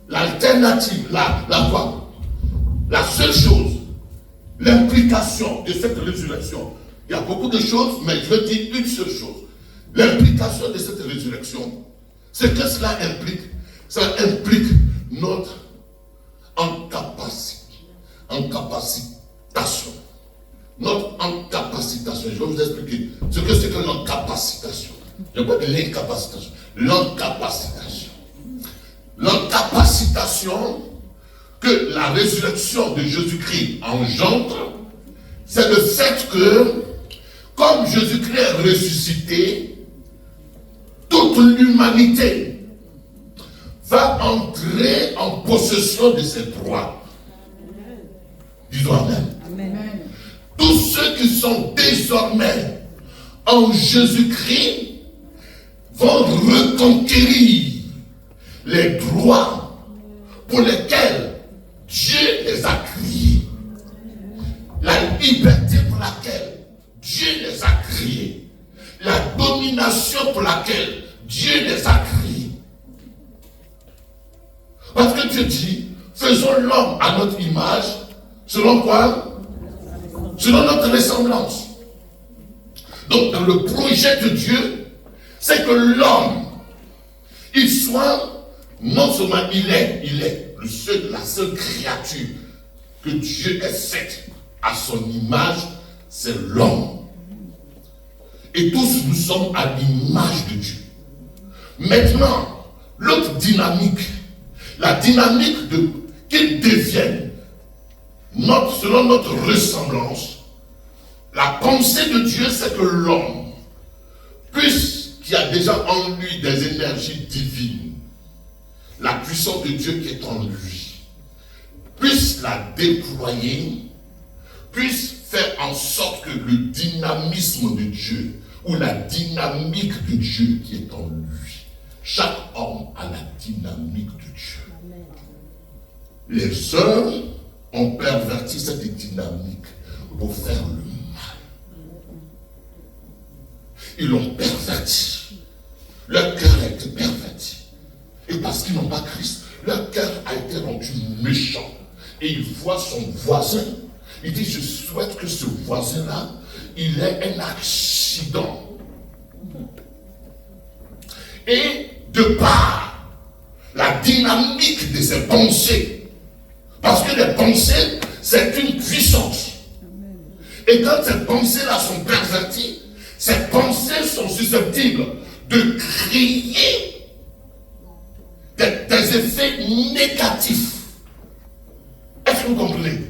l'alternative, la quoi? La seule chose, l'implication de cette résurrection, il y a beaucoup de choses, mais je veux dire une seule chose. L'implication de cette résurrection, c'est que cela implique. Ça implique notre incapacitation. Notre incapacitation. Je vais vous expliquer ce que c'est que l'encapacitation. Je ne veux pas de l'incapacitation. L'encapacitation. L'encapacitation que la résurrection de Jésus-Christ engendre, c'est le fait que, comme Jésus-Christ est ressuscité, toute l'humanité va entrer en possession de ses droits. Disons Amen. Amen. Tous ceux qui sont désormais en Jésus-Christ vont reconquérir les droits pour lesquels Dieu les a créés. La liberté pour laquelle Dieu les a créés. La domination pour laquelle Dieu les a créés. Parce que Dieu dit, faisons l'homme à notre image, selon quoi? Selon notre ressemblance. Donc dans le projet de Dieu, c'est que l'homme, il soit, non seulement il est la seule créature que Dieu ait faite à son image, c'est l'homme. Et tous nous sommes à l'image de Dieu. Maintenant, l'autre dynamique, la dynamique qu'il devienne, selon notre ressemblance, la pensée de Dieu, c'est que l'homme, puisqu'il y a déjà en lui des énergies divines, la puissance de Dieu qui est en lui, puisse la déployer, puisse faire en sorte que le dynamisme de Dieu, ou la dynamique de Dieu qui est en lui, chaque homme a la dynamique de Dieu. Amen. Les hommes ont perverti cette dynamique pour faire le mal. Ils l'ont perverti. Leur cœur a été perverti. Et parce qu'ils n'ont pas Christ, leur cœur a été rendu méchant. Et ils voient son voisin. Il dit, je souhaite que ce voisin-là, il ait un accident. Et de par la dynamique de ses pensées, parce que les pensées, c'est une puissance. Et quand ces pensées-là sont perverties, ces pensées sont susceptibles de créer des effets négatifs. Est-ce que vous comprenez?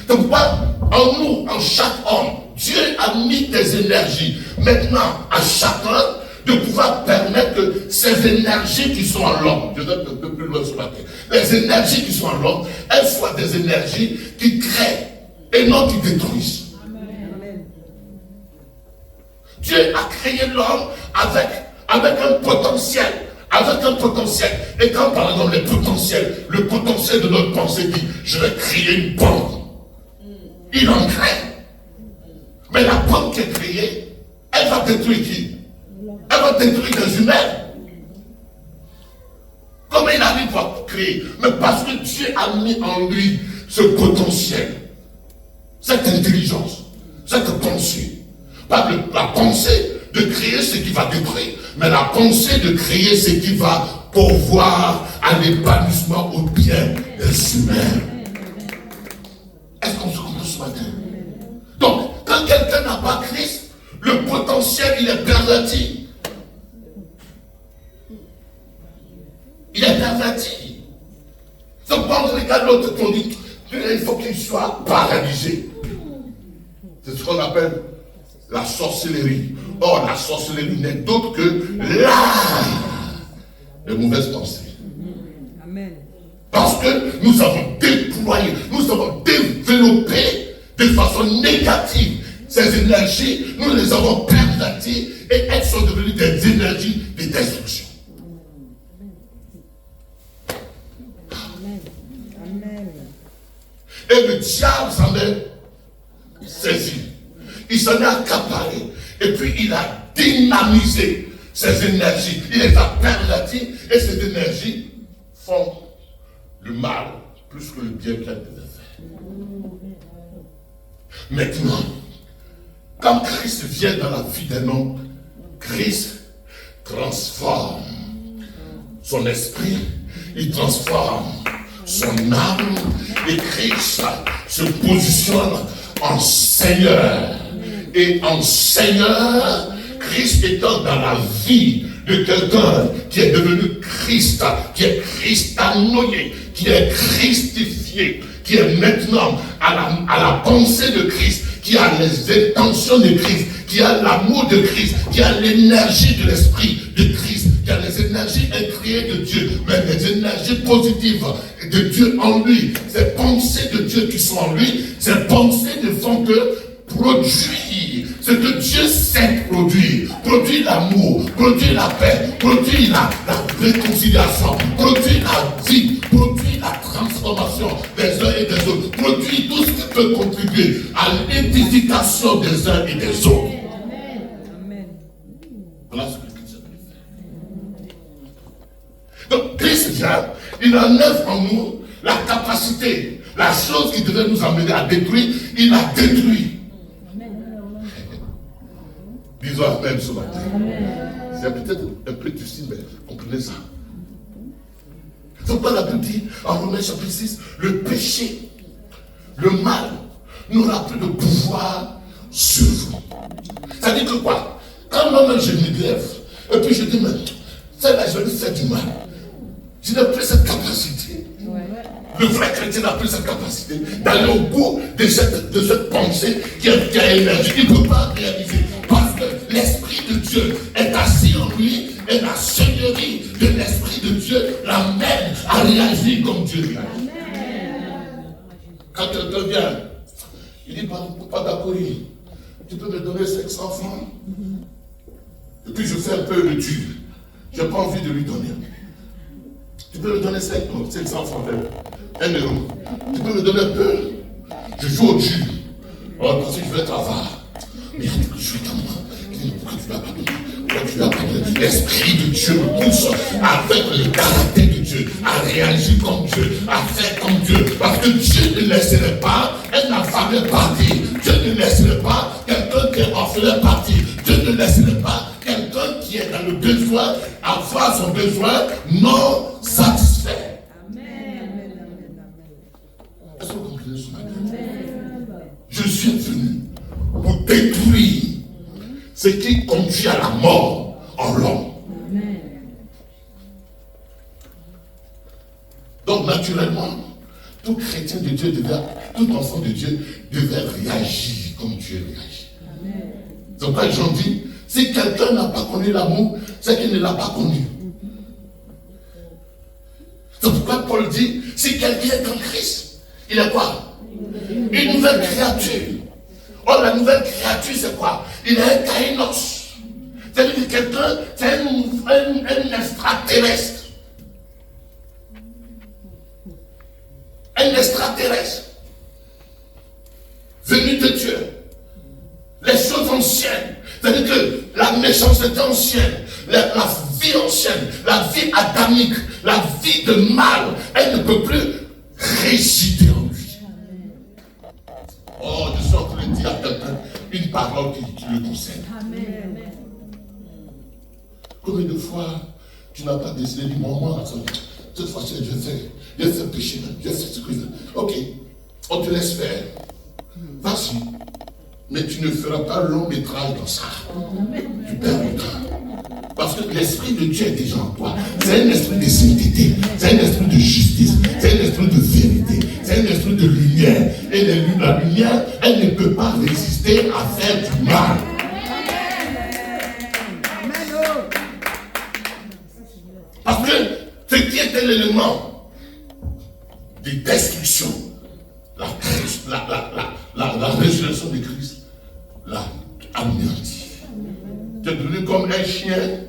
Donc, en nous, en chaque homme, Dieu a mis des énergies. Maintenant, à chacun de pouvoir permettre que ces énergies qui sont en l'homme, je donne un peu plus loin ce matin, les énergies qui sont en l'homme, elles soient des énergies qui créent et non qui détruisent. Amen. Dieu a créé l'homme avec un potentiel. Avec un potentiel. Et quand par exemple le potentiel de notre pensée dit, je vais créer une bombe. Il en crée. Mais la bombe qui est créée, elle va détruire qui? Elle va détruire les humains. Comment il arrive à créer? Mais parce que Dieu a mis en lui ce potentiel, cette intelligence, cette pensée. Pas la pensée de créer ce qui va détruire, mais la pensée de créer ce qui va pourvoir à l'épanouissement au bien des humains. Est-ce qu'on se comprend ce matin? Donc, quand quelqu'un n'a pas Christ, le potentiel, il est perverti. Il est perverti. Donc, quand on regarde l'autre, on dit, il faut qu'il soit paralysé. C'est ce qu'on appelle la sorcellerie. Or, la sorcellerie n'est d'autre que l'art de mauvaises pensées. Amen. Parce que nous avons déployé, nous avons développé de façon négative ces énergies, nous les avons perverties et elles sont devenues des énergies de destruction. Amen. Et le diable s'en est saisi. Il s'en est accaparé. Et puis il a dynamisé ces énergies. Il les a perverties. Et ces énergies font le mal plus que le bien qu'elles devaient faire. Maintenant, quand Christ vient dans la vie d'un homme, Christ transforme son esprit, il transforme son âme, et Christ se positionne en Seigneur. Et en Seigneur, Christ étant dans la vie de quelqu'un qui est devenu Christ, qui est christanoïé, qui est christifié, qui est maintenant à la pensée de Christ, qui a les intentions de Christ, qui a l'amour de Christ, qui a l'énergie de l'esprit de Christ, qui a les énergies incréées de Dieu, mais les énergies positives de Dieu en lui, ces pensées de Dieu qui sont en lui, ces pensées ne font que produire ce que Dieu sait produire. Produire l'amour, produire la paix, produire la réconciliation, produire la vie, produire la transformation des uns et des autres, produire tout ce qui peut contribuer à l'édification des uns et des autres. Amen. Voilà ce que Christ a fait. Donc Christ vient, il enlève en nous la capacité, la chose qui devait nous amener à détruire, il a détruit. Disons Amen ce matin. C'est peut-être un peu difficile, mais comprenez ça. C'est pourquoi la Bible dit en Romains chapitre 6, le péché, le mal, n'aura plus de pouvoir sur vous. Ça dit que quoi? Quand moi-même je me lève, et puis je dis, mais celle-là, je lui fais du mal. Je n'ai plus cette capacité. Le vrai chrétien n'a plus cette capacité d'aller au bout de cette pensée qui a émergé. Il ne peut pas réaliser. Parce que l'Esprit de Dieu est assis en lui et la seigneurie de l'Esprit de Dieu l'amène à réagir comme Dieu réagit. Quand quelqu'un vient, il dit, pas d'accord, tu peux me donner 500 francs? Et puis je fais un peu le dur. Je n'ai pas envie de lui donner. Tu peux me donner 500 francs, 1 euro. Tu peux me donner un peu. Je joue au dur. Parce que je vais être avare. Mais il y a quelque chose dans moi. Pourquoi tu ne l'as pas donné? Pourquoi tu ne l'as pas donné? L'Esprit de Dieu me pousse avec le caractère de Dieu à réagir comme Dieu, à faire comme Dieu. Parce que Dieu ne laisserait pas un affamé partir. Dieu ne laisserait pas quelqu'un qui est orphelin partir. Dieu ne laisserait pas quelqu'un qui est dans le besoin avoir son besoin non satisfait. Amen. Est-ce que vous comprenez ce matin? Je suis venu pour détruire ce qui conduit à la mort en l'homme. Donc naturellement, tout chrétien de Dieu tout enfant de Dieu devait réagir comme Dieu réagit. C'est pourquoi les gens disent, si quelqu'un n'a pas connu l'amour, c'est qu'il ne l'a pas connu. C'est pourquoi Paul dit, si quelqu'un est en Christ, il est quoi? Une nouvelle créature. Or, la nouvelle créature, c'est quoi? Il est un kainos. C'est-à-dire que quelqu'un, c'est un extraterrestre. Un extraterrestre. Venu de Dieu. Les choses anciennes. C'est-à-dire que la méchanceté ancienne, la vie ancienne, la vie adamique, la vie de mal, elle ne peut plus résider en lui. Oh, je suis en train de dire à quelqu'un une parole qui le concerne. Amen. Combien de fois tu n'as pas décidé du moment, cette fois-ci, je vais faire péché, je vais faire ce que je veux. Ok, on te laisse faire. Vas-y. Mais tu ne feras pas long métrage dans ça. Tu perds le temps. Parce que l'Esprit de Dieu est déjà en toi. C'est un esprit de sainteté. C'est un esprit de justice. C'est un esprit de vérité. C'est un esprit de lumière. Et la lumière, elle ne peut pas résister à faire du mal. Parce que ce qui était l'élément de destruction, la résurrection de Christ, l'a anéanti. Tu es devenu comme un chien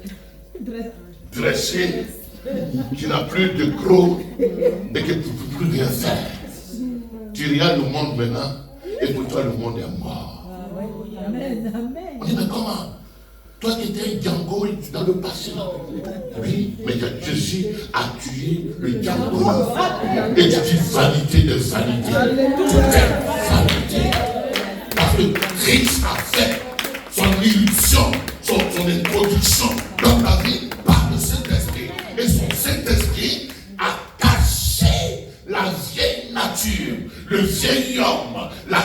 dressé qui n'a plus de crocs et qui ne peut plus rien faire. Tu regardes le monde maintenant et pour toi le monde est mort. On dit mais comment? Toi qui étais un Django dans le passé. Oui, mais Jésus a tué le Django. Et tu dis vanité de vanité. Tout est vanité. Parce que Christ a fait son irruption, son introduction dans ta vie par le Saint-Esprit. Et son Saint-Esprit a caché la vieille nature, le vieil homme, la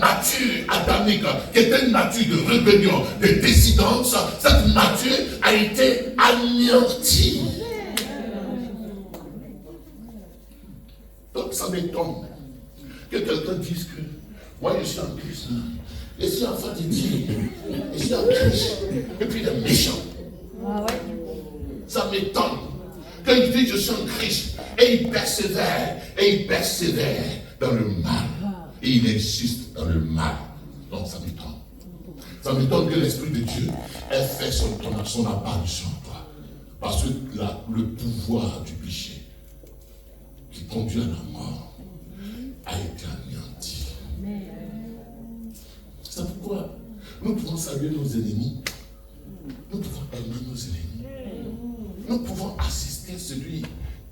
nature adamique, qui était une nature de rébellion, de dissidence. Cette nature a été anéantie. Donc ça m'étonne que quelqu'un dise que moi je suis en Christ, je suis enfant de Dieu, je suis en Christ, et puis il est méchant. Ça m'étonne. Quand il dit je suis en Christ, et il persévère dans le mal. Et il insiste dans le mal. Donc ça m'étonne. Ça m'étonne que l'Esprit de Dieu ait fait son apparition en toi. Parce que le pouvoir du péché qui conduit à la mort a été anéanti. C'est pourquoi nous pouvons saluer nos ennemis. Nous pouvons aimer nos ennemis. Nous pouvons assister celui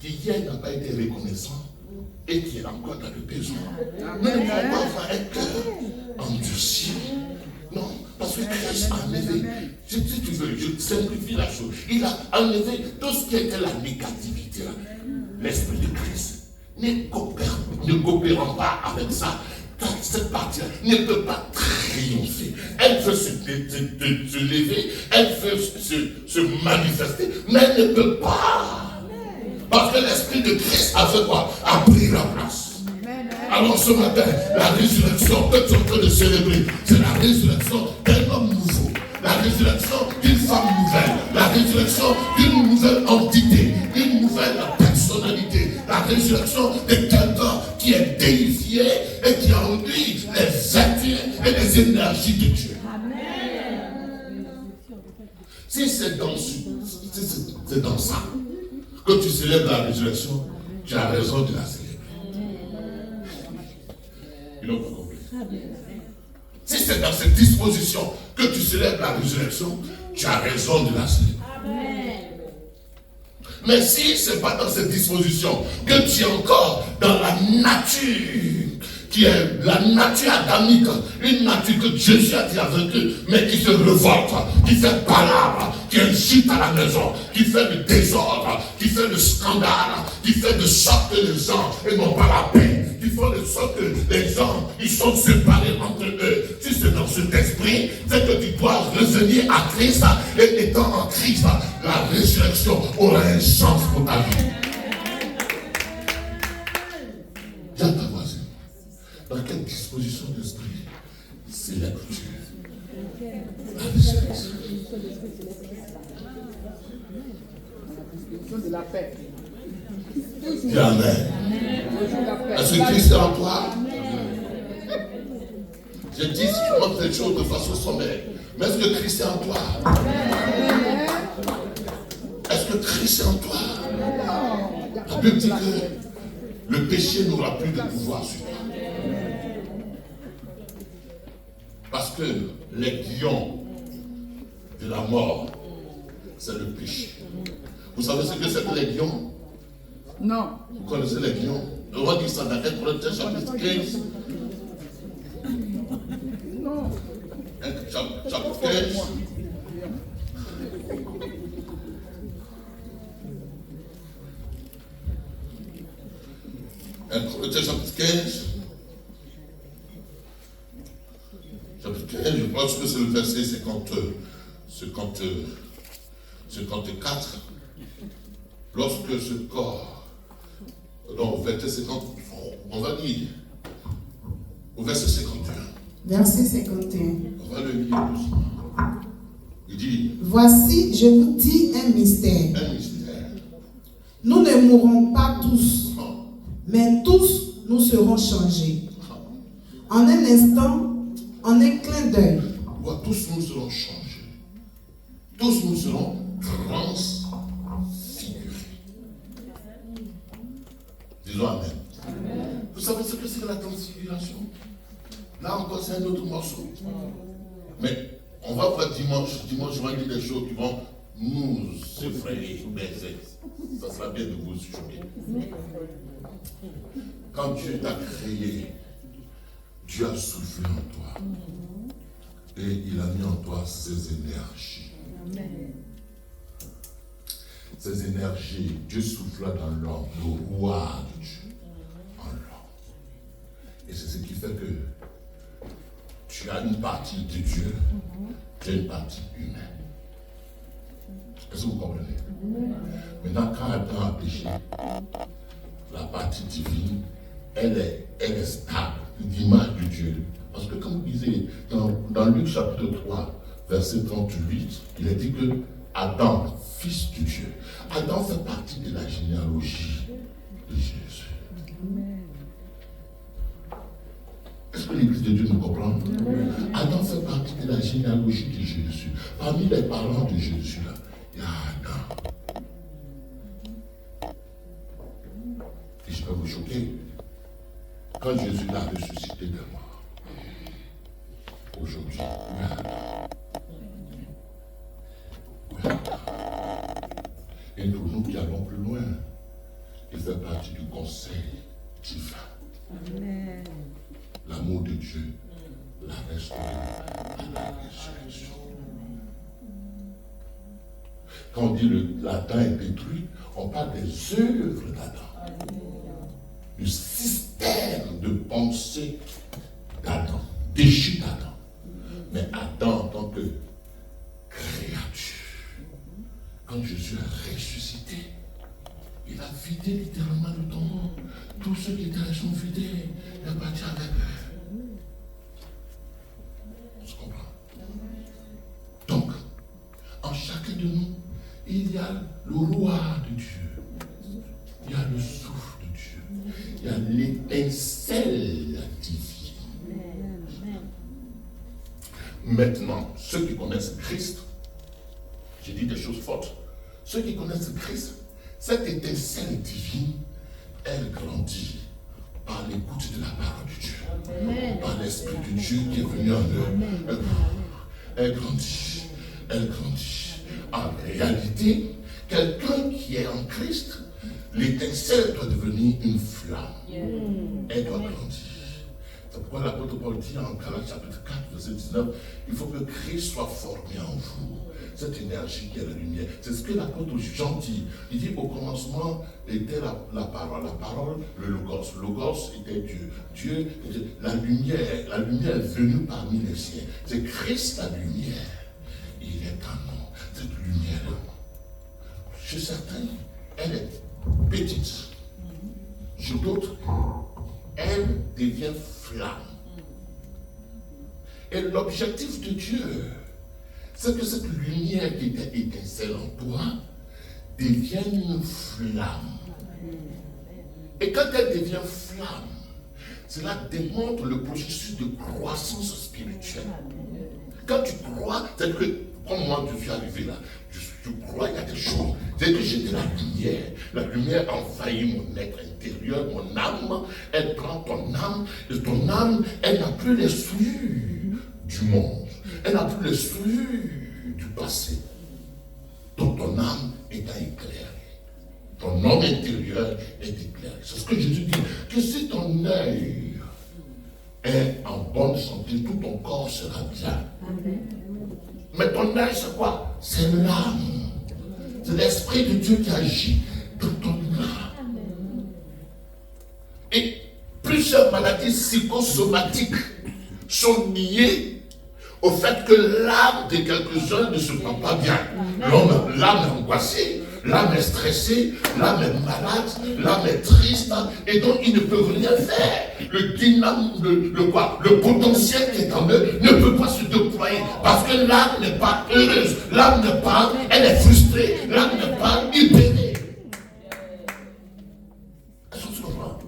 qui hier n'a pas été reconnaissant et qui est encore dans le besoin. Nous ne pouvons pas avoir un cœur endurci. Non, parce que Christ a enlevé, si tu veux, je simplifie la chose, il a enlevé tout ce qui était la négativité. L'Esprit de Christ ne coopérant pas avec ça. Cette partie-là ne peut pas triompher. Elle veut se lever, elle veut se manifester, mais elle ne peut pas. Parce que l'Esprit de Christ a fait quoi? A pris la place. Alors ce matin, la résurrection que tu es en train de célébrer, c'est la résurrection d'un homme nouveau. La résurrection d'une femme nouvelle. La résurrection d'une nouvelle entité, d'une nouvelle personnalité. La résurrection de quelqu'un qui est déifié et qui a en lui les vertus et les énergies de Dieu. Amen. Si c'est dans ça que tu célèbres la résurrection, tu as raison de la célébrer. Ils n'ont pas compris. Si c'est dans cette disposition que tu célèbres la résurrection, tu as raison de la célébrer. Amen. Mais si ce n'est pas dans cette disposition que tu es encore dans la nature, qui est la nature adamique, une nature que Jésus a dit avec eux, mais qui se révolte, qui fait palabre, qui insulte à la maison, qui fait le désordre, qui fait le scandale, qui fait de sorte que les gens n'ont pas la paix, qui font de sorte que les gens ils sont séparés entre eux. Si c'est dans cet esprit, c'est que tu dois revenir à Christ, et étant en Christ, la résurrection aura un sens pour ta vie. Dis à ta voisine, dans quelle disposition d'esprit célèbre Dieu? La résurrection. De la paix. Dis Amen. Est-ce que Christ est en toi? Je dis souvent des choses de façon sommaire. Mais est-ce que Christ est en toi? Est-ce que Christ est en toi? La Bible dit que le péché n'aura plus de pouvoir sur toi. Parce que les lions de la mort, c'est le péché. Vous savez ce que c'est que les lions? Non. Vous connaissez les lions? Le roi dit ça dans 1 Corinthiens chapitre 15. Non. Chapitre 15. Corinthiens chapitre 15. Chapitre 15, je pense que c'est le verset 54. Lorsque ce corps, donc verset 50, on va lire au verset 51. Verset 51. On va le lire doucement. Il dit, voici, je vous dis un mystère. un mystère. Nous ne mourrons pas tous, mais tous nous serons changés. En un instant, en un clin d'œil. Tous nous serons changés. Tous nous serons transfigurés. Disons Amen. Vous savez ce que c'est que la transfiguration? Là encore, c'est un autre morceau. Mais on va voir dimanche. Dimanche, on va dire des choses qui vont nous effrayer, baiser. Ça sera bien de vous juger. Quand Dieu t'a créé, Dieu a soufflé en toi. Et il a mis en toi ses énergies. Ces énergies, Dieu souffla dans l'homme, le roi de Dieu, en l'homme. Et c'est ce qui fait que tu as une partie de Dieu, tu as une partie humaine. Est-ce que vous comprenez? Maintenant, quand Adam a péché, la partie divine, elle est stable, l'image de Dieu. Parce que comme vous lisez dans Luc chapitre 3, verset 38, il est dit que Adam, fils de Dieu, Adam fait partie de la généalogie de Jésus. Est-ce que l'Église de Dieu nous comprend? Adam fait partie de la généalogie de Jésus. Parmi les parents de Jésus, là, il y a Adam. Et je peux vous choquer. Quand Jésus l'a ressuscité de mort, aujourd'hui, et pour nous qui allons plus loin, il fait partie du conseil divin. Amen. L'amour de Dieu l'a restauré à la résurrection. Quand on dit l'Adam est détruit, on parle des œuvres d'Adam. Du système de pensée d'Adam, déchu d'Adam. Mais Adam en tant que créature, quand Jésus a ressuscité, il a vidé littéralement le tombeau. Tous ceux qui étaient là sont vidés. Il est parti avec eux. On se comprend. Donc, en chacun de nous, il y a le roi de Dieu. Il y a le souffle de Dieu. Il y a l'étincelle divine. Maintenant, ceux qui connaissent Christ, j'ai dit des choses fortes. Ceux qui connaissent Christ, cette étincelle divine, elle grandit par l'écoute de la parole de Dieu. Amen. Par l'Esprit de Dieu qui est venu en eux. Elle grandit. Elle grandit. En réalité, quelqu'un qui est en Christ, l'étincelle doit devenir une flamme. Elle doit grandir. C'est pourquoi l'apôtre Paul dit en Galates chapitre 4, verset 19, il faut que Christ soit formé en vous. Cette énergie qui est la lumière. C'est ce que l'apôtre Jean dit. Il dit au commencement était la parole. La parole, le logos. Le logos était Dieu. Dieu, la lumière est venue parmi les siens. C'est Christ la lumière. Il est en nous. Cette lumière. Chez certains, elle est petite. Chez d'autres, elle devient flamme. Et l'objectif de Dieu, c'est que cette lumière qui était étincelle en toi devienne une flamme. Et quand elle devient flamme, cela démontre le processus de croissance spirituelle. Quand tu crois, c'est que, comme moi je suis arrivé là, je crois il y a des choses. C'est que j'étais la lumière envahit mon être intérieur, mon âme, elle prend ton âme, et ton âme, elle n'a plus les souillures du monde, elle n'a plus les souillures du passé. Donc ton âme est éclairée. Ton homme intérieur est éclairé. C'est ce que Jésus dit, que si ton œil est en bonne santé, tout ton corps sera bien. Amen. Mais ton œil, c'est quoi? C'est l'âme. C'est l'Esprit de Dieu qui agit dans ton âme. Et plusieurs maladies psychosomatiques sont liées au fait que l'âme de quelques-uns ne se prend pas bien. L'âme est angoissée, l'âme est stressée, l'âme est malade, l'âme est triste, et donc ils ne peuvent rien faire. Le potentiel qui est en eux ne peut pas se déployer, parce que l'âme n'est pas heureuse, l'âme n'est pas, elle est frustrée, l'âme n'est pas libérée. Est-ce que tu comprends?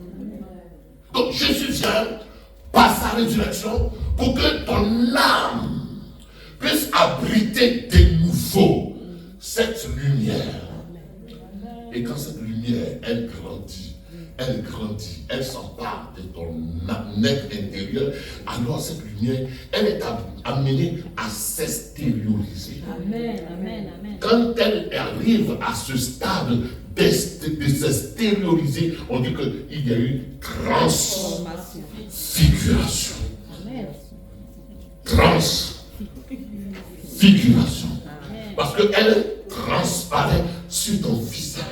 Donc Jésus vient par sa résurrection pour que ton âme puisse abriter de nouveau cette lumière. Et quand cette lumière, elle grandit, elle s'empare de ton être intérieur, alors cette lumière, elle est amenée à s'extérioriser. Amen, amen, amen. Quand elle arrive à ce stade de s'extérioriser, on dit qu'il y a eu transfiguration. Transfiguration. Parce qu'elle transparaît sur ton visage.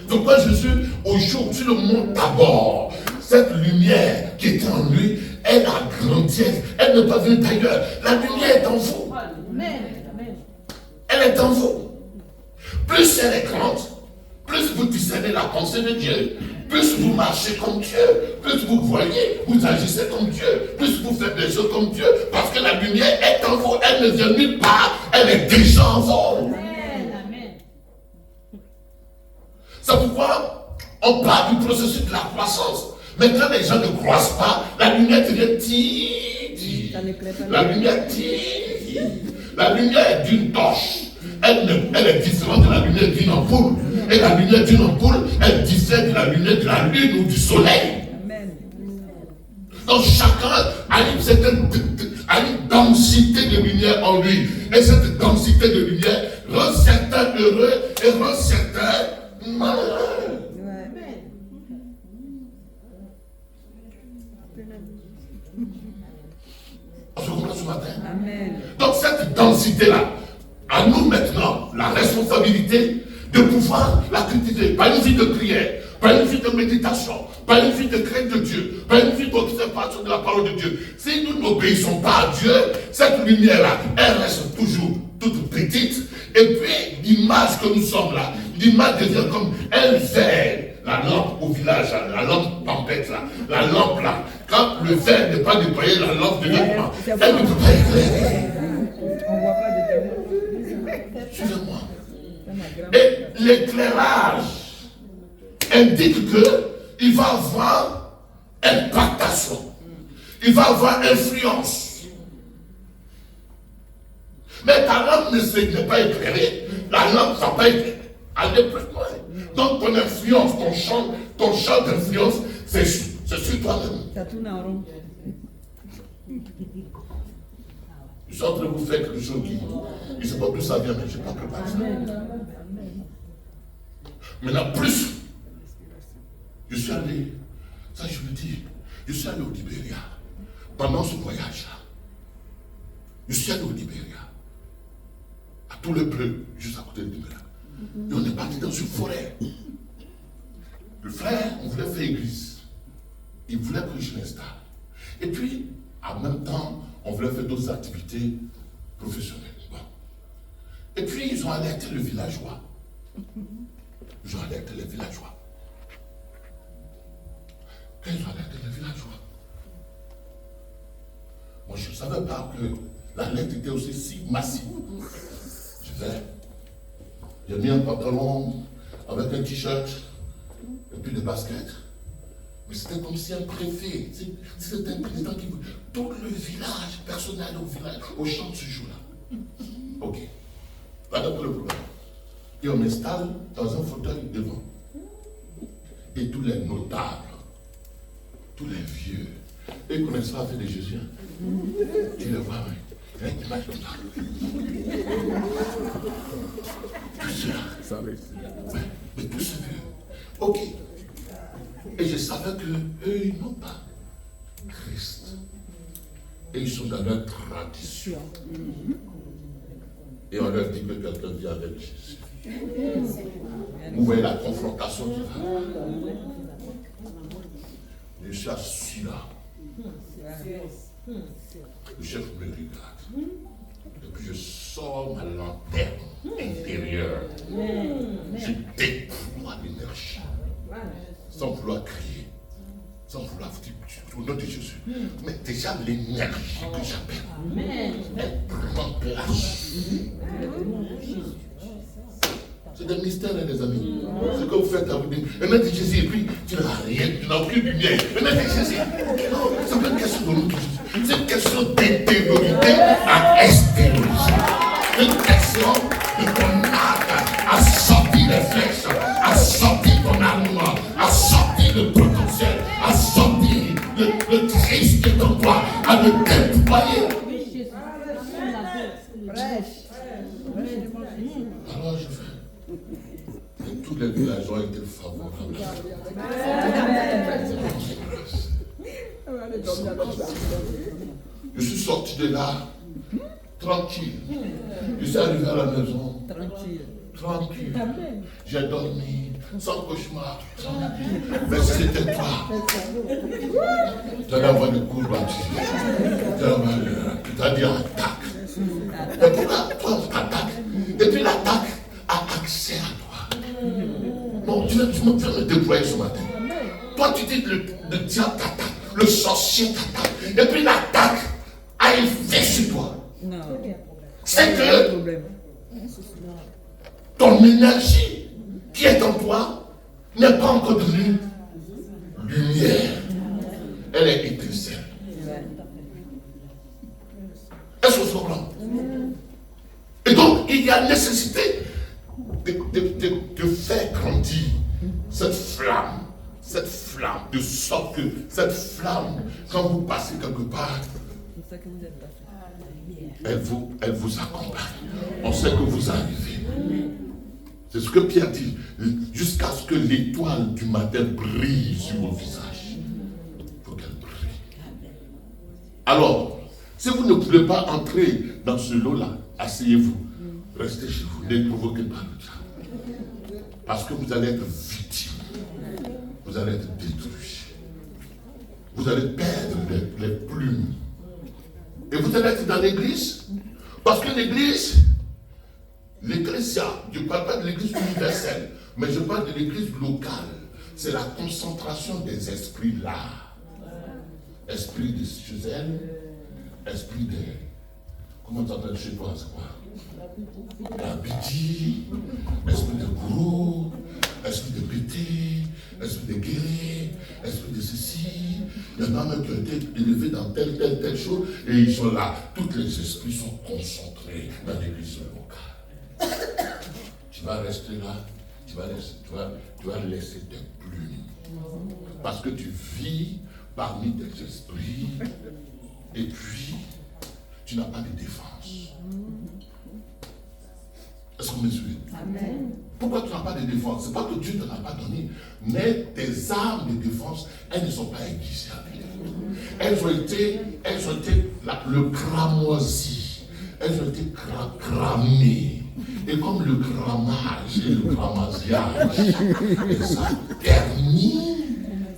Donc quand Jésus, aujourd'hui, le monde d'abord, cette lumière qui était en lui, elle a grandi, elle n'est pas venue d'ailleurs. La lumière est en vous. Elle est en vous. Plus elle est grande, plus vous discernez la pensée de Dieu, plus vous marchez comme Dieu, plus vous voyez, vous agissez comme Dieu, plus vous faites des choses comme Dieu, parce que la lumière est en vous, elle ne vient nulle part, elle est déjà en vous. C'est pourquoi on parle du processus de la croissance. Mais quand les gens ne croissent pas, la lumière devient tire. La lumière tire. La lumière est d'une torche. Elle est différente de la lumière d'une ampoule. Et la lumière d'une ampoule, elle diffère de la lumière de la lune ou du soleil. Donc chacun a une densité de lumière en lui. Et cette densité de lumière rend certains heureux et rend certains malheureux. On se comprend ce matin? Amen. Donc cette densité-là, à nous maintenant la responsabilité de pouvoir la cultiver par une vie de prière, par une vie de méditation, par une vie de crainte de Dieu, par une vie d'observation de la parole de Dieu. Si nous n'obéissons pas à Dieu, cette lumière-là, elle reste toujours toute petite. Et puis, l'image que nous sommes là, l'image devient comme un verre. La lampe au village, la lampe tempête là, la lampe là. Quand le verre n'est pas déployé, la lampe devient comment? Elle ne peut pas éclairer. On voit pas de suivez-moi. Et l'éclairage indique qu'il va avoir impactation. Il va avoir influence. Mais ta lampe n'est pas éclairée. La lampe ne va pas aller plus loin. Donc ton influence, ton champ d'influence, c'est sur toi-même. Ça tourne en rond. Je suis en train de vous faire quelque chose qui, je ne sais pas d'où ça vient, mais je n'ai pas préparé ça. Maintenant, plus, je suis allé, ça je vous dis, je suis allé au Libéria. Pendant ce voyage-là, je suis allé au Libéria. À tout le bleu, juste à côté de Libéria. Et on est parti dans une forêt. Le frère, on voulait faire église. Il voulait que je m'installe. Et puis, en même temps, on voulait faire d'autres activités professionnelles. Bon. Et puis, ils ont alerté le villageois. Ils ont alerté les villageois. Quand ils ont alerté les villageois, Moi, je ne savais pas que la lettre était aussi si massive. Je vais. J'ai mis un pantalon avec un t-shirt et puis des baskets. Mais c'était comme si un préfet, c'était un président qui... Tout le village, personnel au village, au champ ce jour-là. Ok. Voilà le problème. Et on m'installe dans un fauteuil devant. Et tous les notables, tous les vieux, ils ne connaissent pas faire des Jésus. Tu les vois, oui. Hein, qui marche comme ça. Tout cela. Mais tout ce vieux. Ok. Et je savais qu'eux, ils n'ont pas Christ. Et ils sont dans leur tradition. Et on leur dit que quelqu'un vient avec Jésus. Vous voyez la confrontation qui va. Je suis assis là. Le chef me regarde. Et puis je sors ma lanterne intérieure. Je déploie l'énergie. Sans vouloir crier. Sans vouloir vous dire au nom de Jésus. Mais déjà l'énergie que j'appelle, elle prend place. C'est des mystères, hein, les amis. Ce que vous faites à vous dire, le nom de Jésus, et puis tu n'as rien, tu n'as aucune lumière. Le nom de Jésus, non, c'est pas une question de nom de Jésus. C'est une question d'intériorité à extérioriser. C'est une question de ton âme à sortir les flèches, à sortir ton armement, à sortir le potentiel, à sortir le Christ qui est en toi, à le déployer. Alors je fais. Et tous les villageois étaient favorables. Je suis sorti de là, tranquille. Je suis arrivé à la maison, tranquille. J'ai dormi, sans cauchemar. Mais c'était toi. Tu allais avoir des coups tu as dit attaque. Mais pourquoi toi on t'attaque? Et puis l'attaque a accès à toi. Non, tu vas me déployer ce matin. Toi tu dis que le diable t'attaque, le sorcier t'attaque. Et puis l'attaque a effet sur toi. C'est que ton énergie qui est en toi n'est pas encore devenue lumière. Elle est étincelle. Est-ce que vous comprenez? Et donc, il y a nécessité de faire grandir cette flamme, de sorte que cette flamme, quand vous passez quelque part, elle vous accompagne. On sait que vous arrivez. C'est ce que Pierre dit, jusqu'à ce que l'étoile du matin brille sur vos visages. Il faut qu'elle brille. Alors, si vous ne pouvez pas entrer dans ce lot-là, asseyez-vous, restez chez vous, ne provoquez pas le diable. Parce que vous allez être victime, vous allez être détruit, vous allez perdre les plumes. Et vous allez être dans l'église, parce que l'église, je ne parle pas de l'église universelle, mais je parle de l'église locale. C'est la concentration des esprits là. Esprit de Suzanne, esprit de... Comment tu appelles chez toi, c'est quoi? D'Abidi, esprit de gourou, esprit de pété, esprit de guéri, esprit de ceci. Il y en a même qui ont été élevés dans telle chose, et ils sont là. Tous les esprits sont concentrés dans l'église locale. Tu vas rester là, tu vas laisser tes plumes. Parce que tu vis parmi des esprits, et puis tu n'as pas de défense. Est-ce que vous me suivez? Amen. Pourquoi tu n'as pas de défense? Ce n'est pas que Dieu ne t'en a pas donné, mais tes armes de défense, elles ne sont pas aiguisées avec toi. Elles ont été le cramoisi. Elles ont été cramées. Et comme le cramage et le cramasiage, et ça ternit,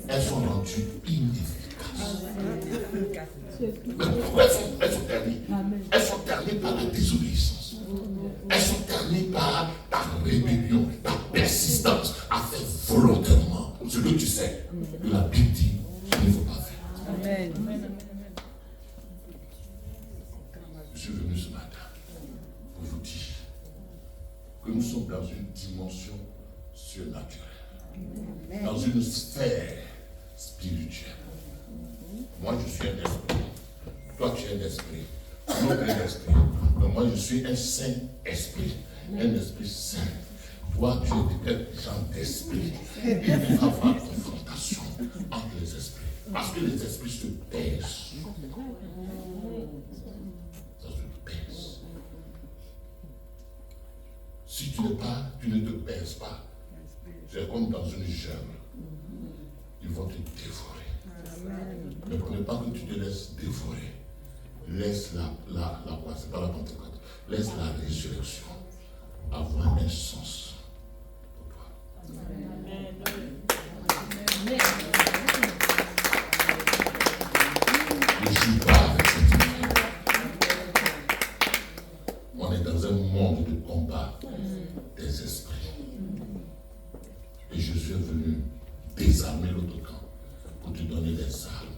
elles sont rendues inefficaces. Mais pourquoi elles sont ternies? Elles sont ternies par la désobéissance. Elles sont ternies par ta rébellion, ta persistance à faire volontairement ce que tu sais. La Bible dit, il ne faut pas faire. Amen. suis venu ce matin pour vous dire que nous sommes dans une dimension surnaturelle, dans une sphère spirituelle. Moi, je suis un esprit. Toi, tu es un esprit. Nous, un esprit. Donc, moi, je suis un Saint-Esprit. Un esprit saint. Toi, tu es quel genre d'esprit. Il va y avoir confrontation entre les esprits. Parce que les esprits se pèsent. Ça se pèse. Si tu n'es pas, tu ne te pèses pas. C'est comme dans une jungle. Ils vont te dévorer. Ne prenez pas que tu te laisses dévorer. Laisse la quoi, c'est pas la Pentecôte. Laisse la résurrection avoir un sens pour toi. Ne joue pas avec cette idée. On est dans un monde de combat des esprits. Et Jésus est venu désarmer l'autre camp pour te donner des armes,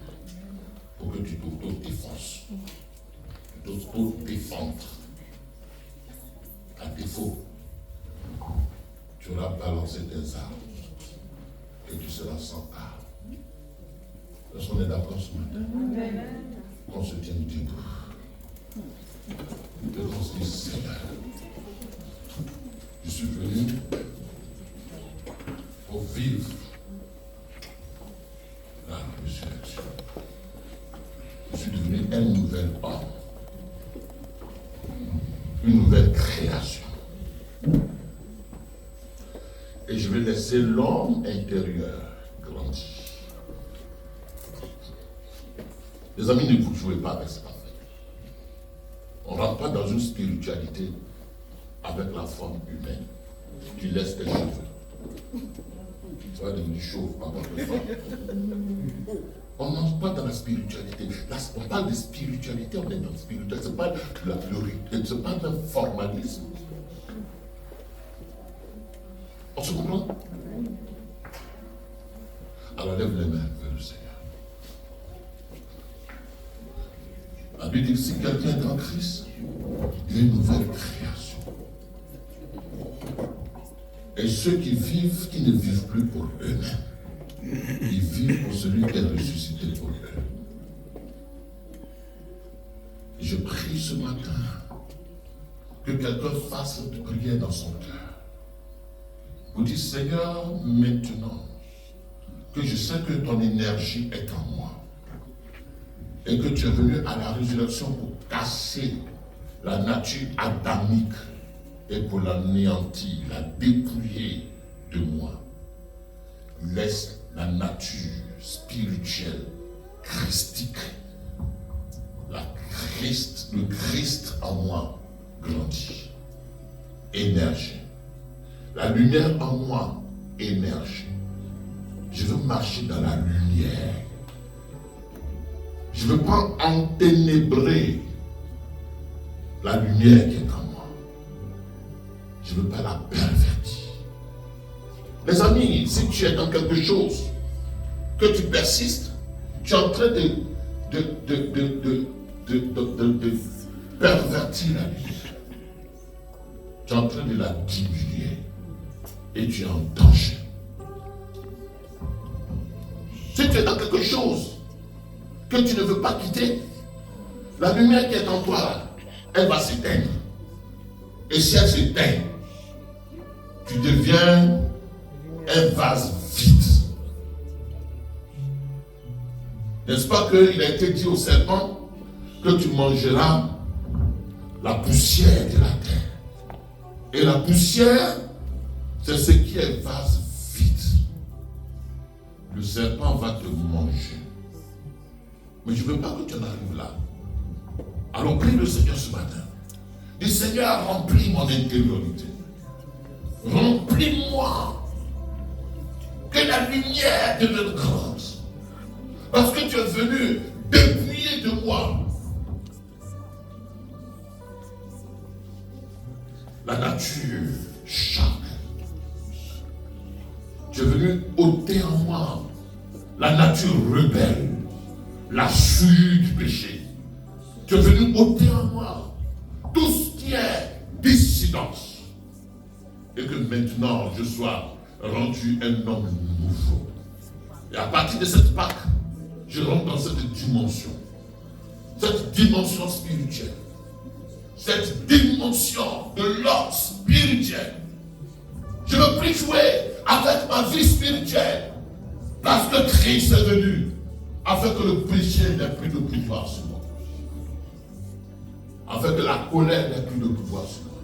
pour que tu t'auto-défenses, t'auto-défendre. À défaut, tu auras balancé tes armes et tu seras sans armes. Est-ce qu'on est d'accord ce matin? Qu'on se tienne debout. Et qu'on se dise, Seigneur, je suis venu pour vivre la résurrection. Je suis devenu un nouvel homme, une nouvelle création. Et je vais laisser l'homme intérieur grandir. Les amis, ne vous jouez pas avec ça. On ne rentre pas dans une spiritualité avec la forme humaine. Tu laisses tes cheveux. Tu vas devenir chauve pendant le temps. On n'entre pas dans la spiritualité. Là, on parle de spiritualité, on est dans la spiritualité. Ce n'est pas c'est pas un formalisme. On se comprend? Alors lève les mains vers le Seigneur. La Bible dit que si quelqu'un est en Christ, il est une nouvelle création. Et ceux qui vivent, qui ne vivent plus pour eux-mêmes, ils vivent pour celui qui est ressuscité pour eux. Et je prie ce matin que quelqu'un fasse cette prière dans son cœur. Vous dites, Seigneur, maintenant que je sais que ton énergie est en moi et que tu es venu à la résurrection pour casser la nature adamique et pour l'anéantir, la dépouiller de moi. Laisse la nature spirituelle, christique, le Christ en moi grandir, émerger. La lumière en moi émerge. Je veux marcher dans la lumière. Je ne veux pas enténébrer la lumière qui est en moi. Je ne veux pas la pervertir. Les amis, si tu es dans quelque chose, que tu persistes, tu es en train de pervertir la lumière. Tu es en train de la diminuer. Et tu es en danger. Si tu es dans quelque chose que tu ne veux pas quitter, la lumière qui est en toi, elle va s'éteindre. Et si elle s'éteint, tu deviens un vase vide. N'est-ce pas qu'il a été dit au serpent que tu mangeras la poussière de la terre. Et la poussière, c'est ce qui est vase vide. Le serpent va te manger. Mais je ne veux pas que tu en arrives là. Alors prie le Seigneur ce matin. Dis, Seigneur, remplis mon intériorité. Remplis-moi. Que la lumière devienne grande. Parce que tu es venu dépouiller de moi la nature charnelle. Tu es venu ôter en moi la nature rebelle, la souillure du péché. Tu es venu ôter en moi tout ce qui est dissidence. Et que maintenant je sois rendu un homme nouveau. Et à partir de cette Pâque, je rentre dans cette dimension spirituelle, cette dimension de l'ordre spirituel. Je ne veux plus jouer avec ma vie spirituelle parce que Christ est venu afin que le péché n'ait plus de pouvoir sur moi, afin que la colère n'ait plus de pouvoir sur moi,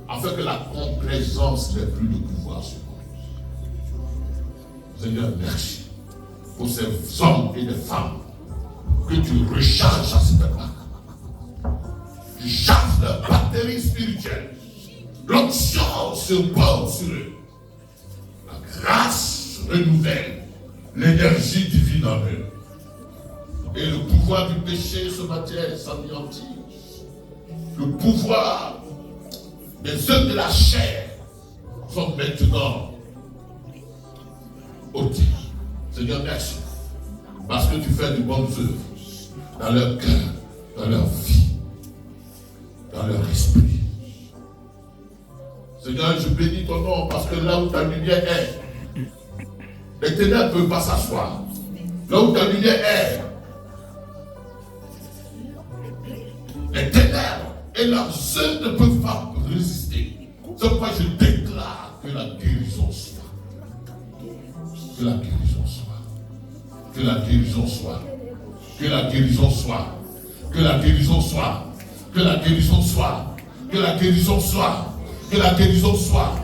afin que la complaisance n'ait plus de pouvoir sur moi. Seigneur, merci pour ces hommes et des femmes que tu recharges à cette époque. Tu charges leur batterie spirituelle. L'onction se porte sur eux. La grâce renouvelle l'énergie divine en eux. Et le pouvoir du péché ce matin s'anéantit. Le pouvoir des œuvres de la chair sont maintenant ôtés. Seigneur, merci. Parce que tu fais de bonnes œuvres dans leur cœur, dans leur vie, dans leur esprit. Seigneur, je bénis ton nom parce que là où ta lumière est, les ténèbres ne peuvent pas s'asseoir. Là où ta lumière est, les ténèbres et leurs œuvres ne peuvent pas résister. C'est pourquoi je déclare que la guérison soit. Que la guérison soit. Que la guérison soit. Que la guérison soit. Que la guérison soit. Que la guérison soit. Que la guérison soit. Que la guérison soit.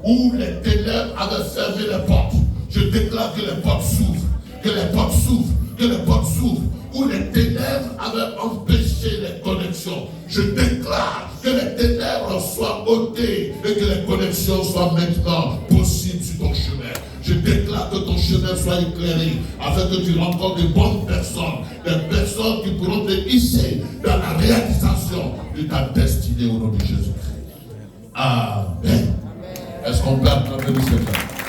Où les ténèbres avaient fermé les portes, je déclare que les portes s'ouvrent. Que les portes s'ouvrent. Que les portes s'ouvrent. Où les ténèbres avaient empêché les connexions, je déclare que les ténèbres soient ôtées et que les connexions soient maintenant possibles sur ton chemin. Je déclare que ton chemin soit éclairé afin que tu rencontres de bonnes personnes, des personnes qui pourront te hisser dans la réalisation de ta destinée au nom de Jésus-Christ. Amen. Est-ce qu'on peut acclamer le Seigneur?